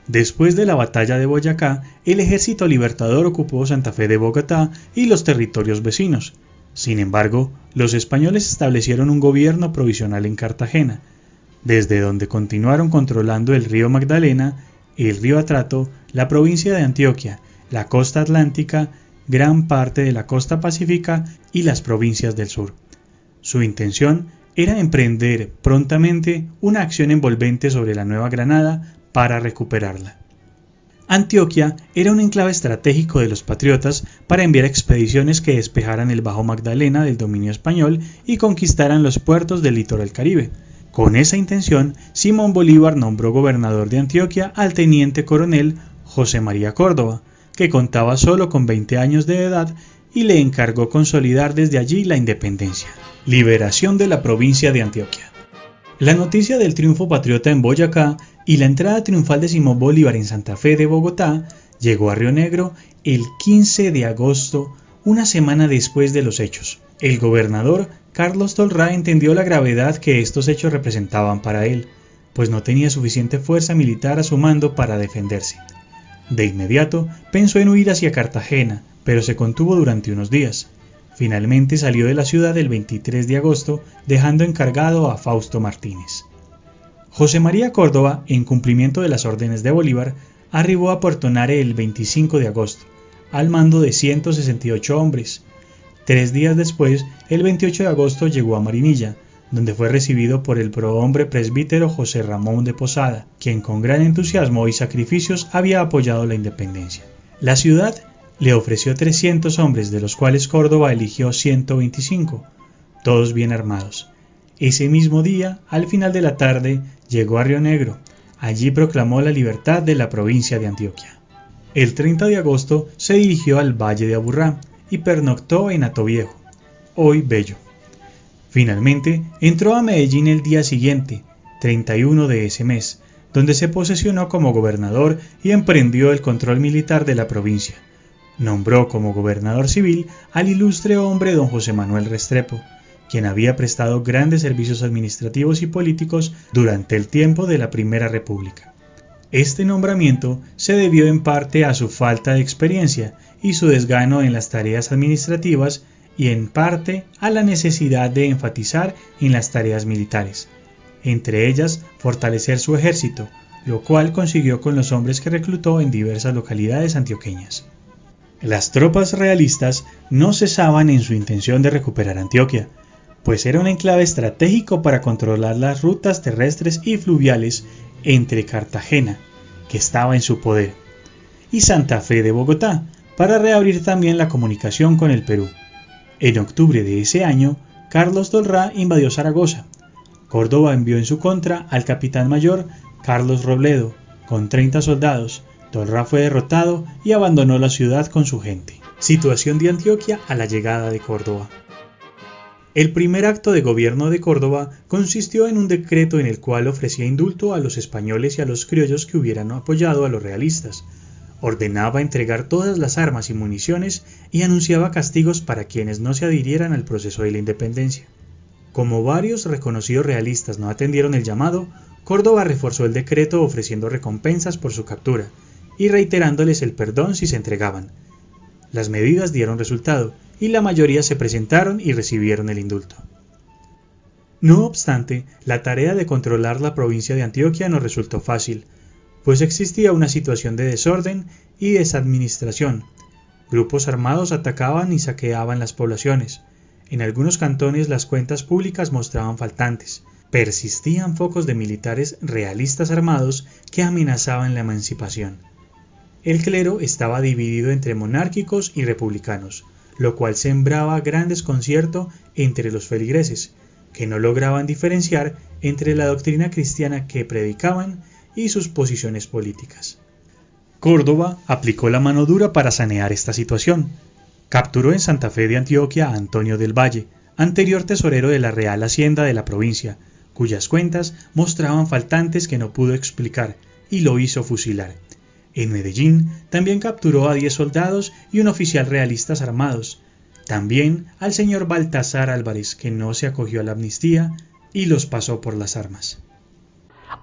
Después de la batalla de Boyacá, el ejército libertador ocupó Santa Fe de Bogotá y los territorios vecinos. Sin embargo, los españoles establecieron un gobierno provisional en Cartagena, desde donde continuaron controlando el río Magdalena, el río Atrato, la provincia de Antioquia, la costa atlántica, gran parte de la costa pacífica y las provincias del sur. Su intención era emprender prontamente una acción envolvente sobre la Nueva Granada para recuperarla. Antioquia era un enclave estratégico de los patriotas para enviar expediciones que despejaran el Bajo Magdalena del dominio español y conquistaran los puertos del litoral caribe. Con esa intención, Simón Bolívar nombró gobernador de Antioquia al teniente coronel José María Córdoba, que contaba solo con 20 años de edad, y le encargó consolidar desde allí la independencia. Liberación de la provincia de Antioquia. La noticia del triunfo patriota en Boyacá y la entrada triunfal de Simón Bolívar en Santa Fe de Bogotá llegó a Río Negro el 15 de agosto, una semana después de los hechos. El gobernador Carlos Tolrá entendió la gravedad que estos hechos representaban para él, pues no tenía suficiente fuerza militar a su mando para defenderse. De inmediato pensó en huir hacia Cartagena, pero se contuvo durante unos días. Finalmente salió de la ciudad el 23 de agosto, dejando encargado a Fausto Martínez. José María Córdoba, en cumplimiento de las órdenes de Bolívar, arribó a Puerto Nare el 25 de agosto, al mando de 168 hombres. 3 días después, el 28 de agosto, llegó a Marinilla, donde fue recibido por el prohombre presbítero José Ramón de Posada, quien con gran entusiasmo y sacrificios había apoyado la independencia. La ciudad le ofreció 300 hombres, de los cuales Córdoba eligió 125, todos bien armados. Ese mismo día, al final de la tarde, llegó a Río Negro. Allí proclamó la libertad de la provincia de Antioquia. El 30 de agosto se dirigió al Valle de Aburrá y pernoctó en Hatoviejo, hoy Bello. Finalmente, entró a Medellín el día siguiente, 31 de ese mes, donde se posesionó como gobernador y emprendió el control militar de la provincia. Nombró como gobernador civil al ilustre hombre don José Manuel Restrepo, quien había prestado grandes servicios administrativos y políticos durante el tiempo de la Primera República. Este nombramiento se debió en parte a su falta de experiencia y su desgano en las tareas administrativas, y en parte a la necesidad de enfatizar en las tareas militares, entre ellas fortalecer su ejército, lo cual consiguió con los hombres que reclutó en diversas localidades antioqueñas. Las tropas realistas no cesaban en su intención de recuperar Antioquia, pues era un enclave estratégico para controlar las rutas terrestres y fluviales entre Cartagena, que estaba en su poder, y Santa Fe de Bogotá, para reabrir también la comunicación con el Perú. En octubre de ese año, Carlos Tolrá invadió Zaragoza. Córdoba envió en su contra al capitán mayor Carlos Robledo, con 30 soldados. Tolrá fue derrotado y abandonó la ciudad con su gente. Situación de Antioquia a la llegada de Córdoba. El primer acto de gobierno de Córdoba consistió en un decreto en el cual ofrecía indulto a los españoles y a los criollos que hubieran apoyado a los realistas. Ordenaba entregar todas las armas y municiones y anunciaba castigos para quienes no se adhirieran al proceso de la independencia. Como varios reconocidos realistas no atendieron el llamado, Córdoba reforzó el decreto ofreciendo recompensas por su captura y reiterándoles el perdón si se entregaban. Las medidas dieron resultado y la mayoría se presentaron y recibieron el indulto. No obstante, la tarea de controlar la provincia de Antioquia no resultó fácil, pues existía una situación de desorden y desadministración. Grupos armados atacaban y saqueaban las poblaciones. En algunos cantones las cuentas públicas mostraban faltantes. Persistían focos de militares realistas armados que amenazaban la emancipación. El clero estaba dividido entre monárquicos y republicanos, lo cual sembraba gran desconcierto entre los feligreses, que no lograban diferenciar entre la doctrina cristiana que predicaban y sus posiciones políticas. Córdoba aplicó la mano dura para sanear esta situación. Capturó en Santa Fe de Antioquia a Antonio del Valle, anterior tesorero de la Real Hacienda de la provincia, cuyas cuentas mostraban faltantes que no pudo explicar, y lo hizo fusilar. En Medellín también capturó a 10 soldados y un oficial realistas armados, también al señor Baltasar Álvarez, que no se acogió a la amnistía y los pasó por las armas.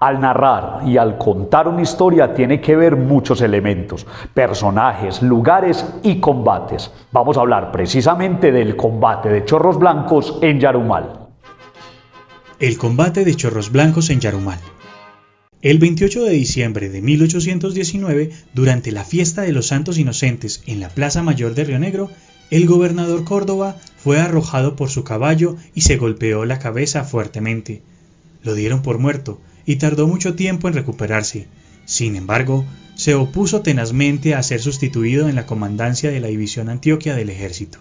Al narrar y al contar una historia tiene que ver muchos elementos, personajes, lugares y combates. Vamos a hablar precisamente del combate de Chorros Blancos en Yarumal. El combate de Chorros Blancos en Yarumal. El 28 de diciembre de 1819, durante la fiesta de los Santos Inocentes en la Plaza Mayor de Río Negro, el gobernador Córdoba fue arrojado por su caballo y se golpeó la cabeza fuertemente. Lo dieron por muerto y tardó mucho tiempo en recuperarse. Sin embargo, se opuso tenazmente a ser sustituido en la comandancia de la División Antioquia del Ejército.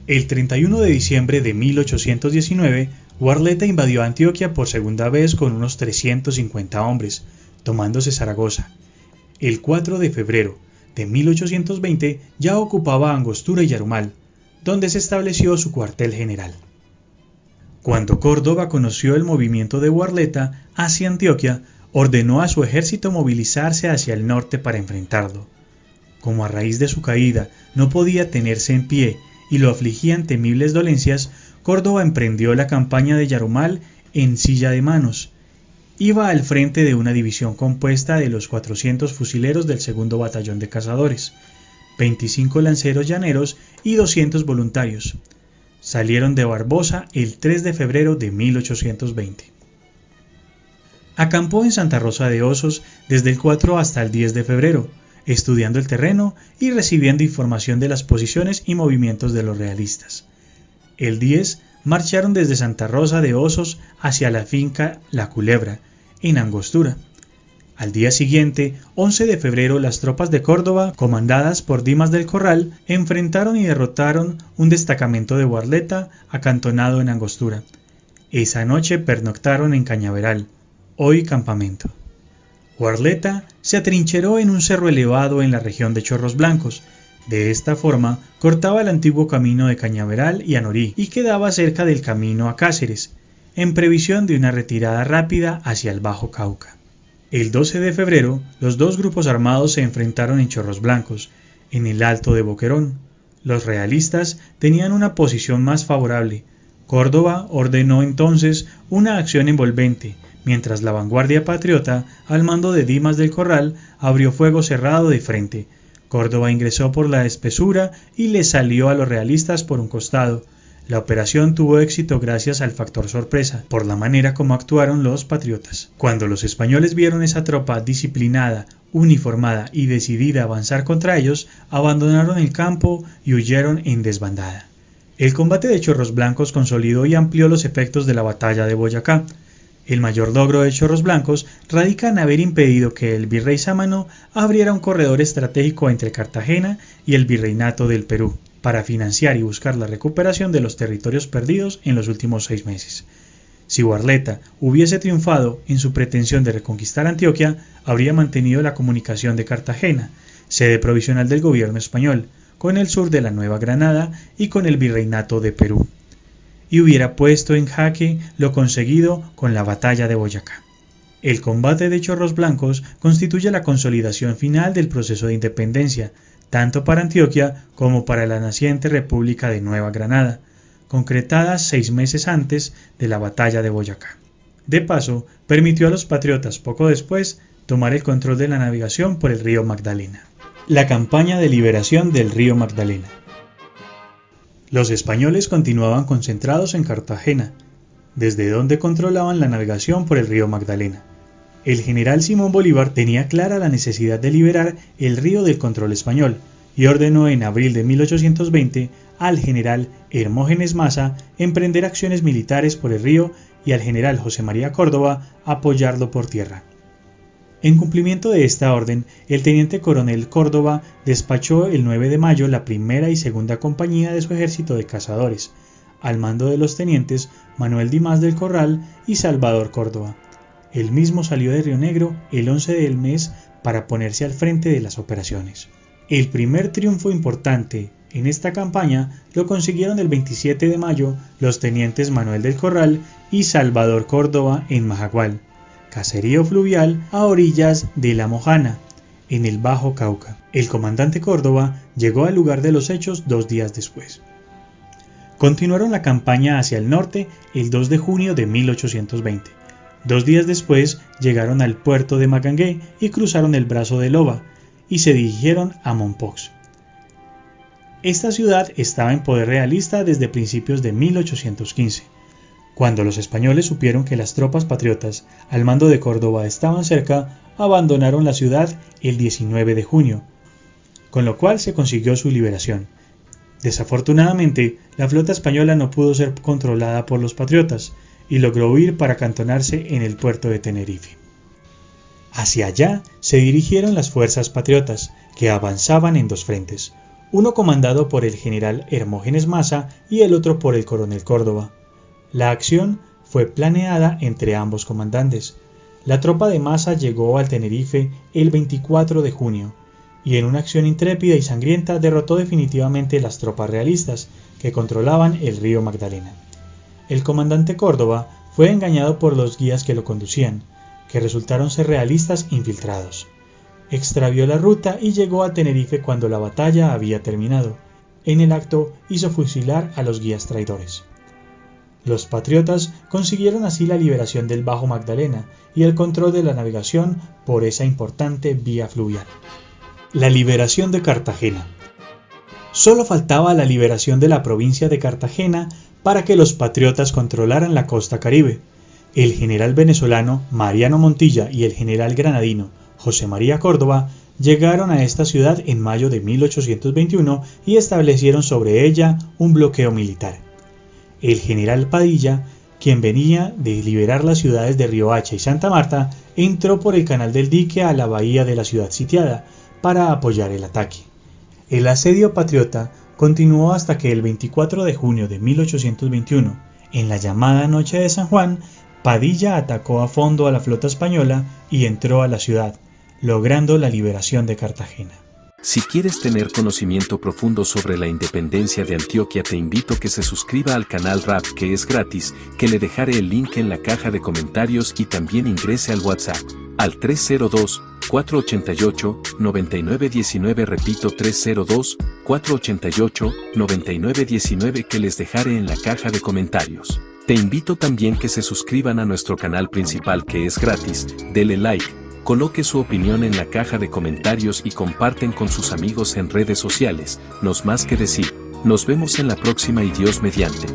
El 31 de diciembre de 1819, Guarleta invadió Antioquia por segunda vez con unos 350 hombres, tomándose Zaragoza. El 4 de febrero de 1820 ya ocupaba Angostura y Yarumal, donde se estableció su cuartel general. Cuando Córdoba conoció el movimiento de Guarleta hacia Antioquia, ordenó a su ejército movilizarse hacia el norte para enfrentarlo. Como a raíz de su caída no podía tenerse en pie y lo afligían temibles dolencias, Córdoba emprendió la campaña de Yarumal en silla de manos. Iba al frente de una división compuesta de los 400 fusileros del 2º Batallón de Cazadores, 25 lanceros llaneros y 200 voluntarios. Salieron de Barbosa el 3 de febrero de 1820. Acampó en Santa Rosa de Osos desde el 4 hasta el 10 de febrero, estudiando el terreno y recibiendo información de las posiciones y movimientos de los realistas. El 10 marcharon desde Santa Rosa de Osos hacia la finca La Culebra, en Angostura. Al día siguiente, 11 de febrero, las tropas de Córdoba, comandadas por Dimas del Corral, enfrentaron y derrotaron un destacamento de Barletta acantonado en Angostura. Esa noche pernoctaron en Cañaveral, hoy campamento. Barletta se atrincheró en un cerro elevado en la región de Chorros Blancos. De esta forma, cortaba el antiguo camino de Cañaveral y Anorí y quedaba cerca del camino a Cáceres, en previsión de una retirada rápida hacia el Bajo Cauca. El 12 de febrero, los dos grupos armados se enfrentaron en Chorros Blancos, en el Alto de Boquerón. Los realistas tenían una posición más favorable. Córdoba ordenó entonces una acción envolvente, mientras la vanguardia patriota, al mando de Dimas del Corral, abrió fuego cerrado de frente. Córdoba ingresó por la espesura y le salió a los realistas por un costado. La operación tuvo éxito gracias al factor sorpresa, por la manera como actuaron los patriotas. Cuando los españoles vieron esa tropa disciplinada, uniformada y decidida a avanzar contra ellos, abandonaron el campo y huyeron en desbandada. El combate de Chorros Blancos consolidó y amplió los efectos de la batalla de Boyacá. El mayor logro de Chorros Blancos radica en haber impedido que el virrey Sámano abriera un corredor estratégico entre Cartagena y el virreinato del Perú, para financiar y buscar la recuperación de los territorios perdidos en los últimos 6 meses. Si Barletta hubiese triunfado en su pretensión de reconquistar Antioquia, habría mantenido la comunicación de Cartagena, sede provisional del gobierno español, con el sur de la Nueva Granada y con el virreinato de Perú, y hubiera puesto en jaque lo conseguido con la batalla de Boyacá. El combate de Chorros Blancos constituye la consolidación final del proceso de independencia, tanto para Antioquia como para la naciente República de Nueva Granada, concretada 6 meses antes de la batalla de Boyacá. De paso, permitió a los patriotas poco después tomar el control de la navegación por el río Magdalena. La campaña de liberación del río Magdalena. Los españoles continuaban concentrados en Cartagena, desde donde controlaban la navegación por el río Magdalena. El general Simón Bolívar tenía clara la necesidad de liberar el río del control español y ordenó en abril de 1820 al general Hermógenes Maza emprender acciones militares por el río y al general José María Córdoba apoyarlo por tierra. En cumplimiento de esta orden, el teniente coronel Córdoba despachó el 9 de mayo la primera y segunda compañía de su ejército de cazadores, al mando de los tenientes Manuel Dimas del Corral y Salvador Córdoba. Él mismo salió de Río Negro el 11 del mes para ponerse al frente de las operaciones. El primer triunfo importante en esta campaña lo consiguieron el 27 de mayo los tenientes Manuel del Corral y Salvador Córdoba en Majagual, caserío fluvial a orillas de La Mojana, en el Bajo Cauca. El comandante Córdoba llegó al lugar de los hechos 2 días después. Continuaron la campaña hacia el norte el 2 de junio de 1820. 2 días después llegaron al puerto de Magangué y cruzaron el brazo de Loba y se dirigieron a Mompox. Esta ciudad estaba en poder realista desde principios de 1815. Cuando los españoles supieron que las tropas patriotas al mando de Córdoba estaban cerca, abandonaron la ciudad el 19 de junio, con lo cual se consiguió su liberación. Desafortunadamente, la flota española no pudo ser controlada por los patriotas y logró huir para acantonarse en el puerto de Tenerife. Hacia allá se dirigieron las fuerzas patriotas, que avanzaban en 2 frentes, uno comandado por el general Hermógenes Maza y el otro por el coronel Córdoba. La acción fue planeada entre ambos comandantes. La tropa de Maza llegó al Tenerife el 24 de junio, y en una acción intrépida y sangrienta derrotó definitivamente las tropas realistas, que controlaban el río Magdalena. El comandante Córdoba fue engañado por los guías que lo conducían, que resultaron ser realistas infiltrados. Extravió la ruta y llegó a Tenerife cuando la batalla había terminado. En el acto hizo fusilar a los guías traidores. Los patriotas consiguieron así la liberación del Bajo Magdalena y el control de la navegación por esa importante vía fluvial. La liberación de Cartagena. Solo faltaba la liberación de la provincia de Cartagena para que los patriotas controlaran la costa caribe. El general venezolano Mariano Montilla y el general granadino José María Córdoba llegaron a esta ciudad en mayo de 1821 y establecieron sobre ella un bloqueo militar. El general Padilla, quien venía de liberar las ciudades de Riohacha y Santa Marta, entró por el canal del dique a la bahía de la ciudad sitiada para apoyar el ataque. El asedio patriota continuó hasta que el 24 de junio de 1821, en la llamada Noche de San Juan, Padilla atacó a fondo a la flota española y entró a la ciudad, logrando la liberación de Cartagena. Si quieres tener conocimiento profundo sobre la independencia de Antioquia, te invito a que se suscriba al canal RAP, que es gratis, que le dejaré el link en la caja de comentarios, y también ingrese al WhatsApp, al 302-488-9919, repito 302-488-9919, que les dejaré en la caja de comentarios. Te invito también que se suscriban a nuestro canal principal, que es gratis, dele like, coloque su opinión en la caja de comentarios y comparten con sus amigos en redes sociales. Nos más que decir, nos vemos en la próxima y Dios mediante.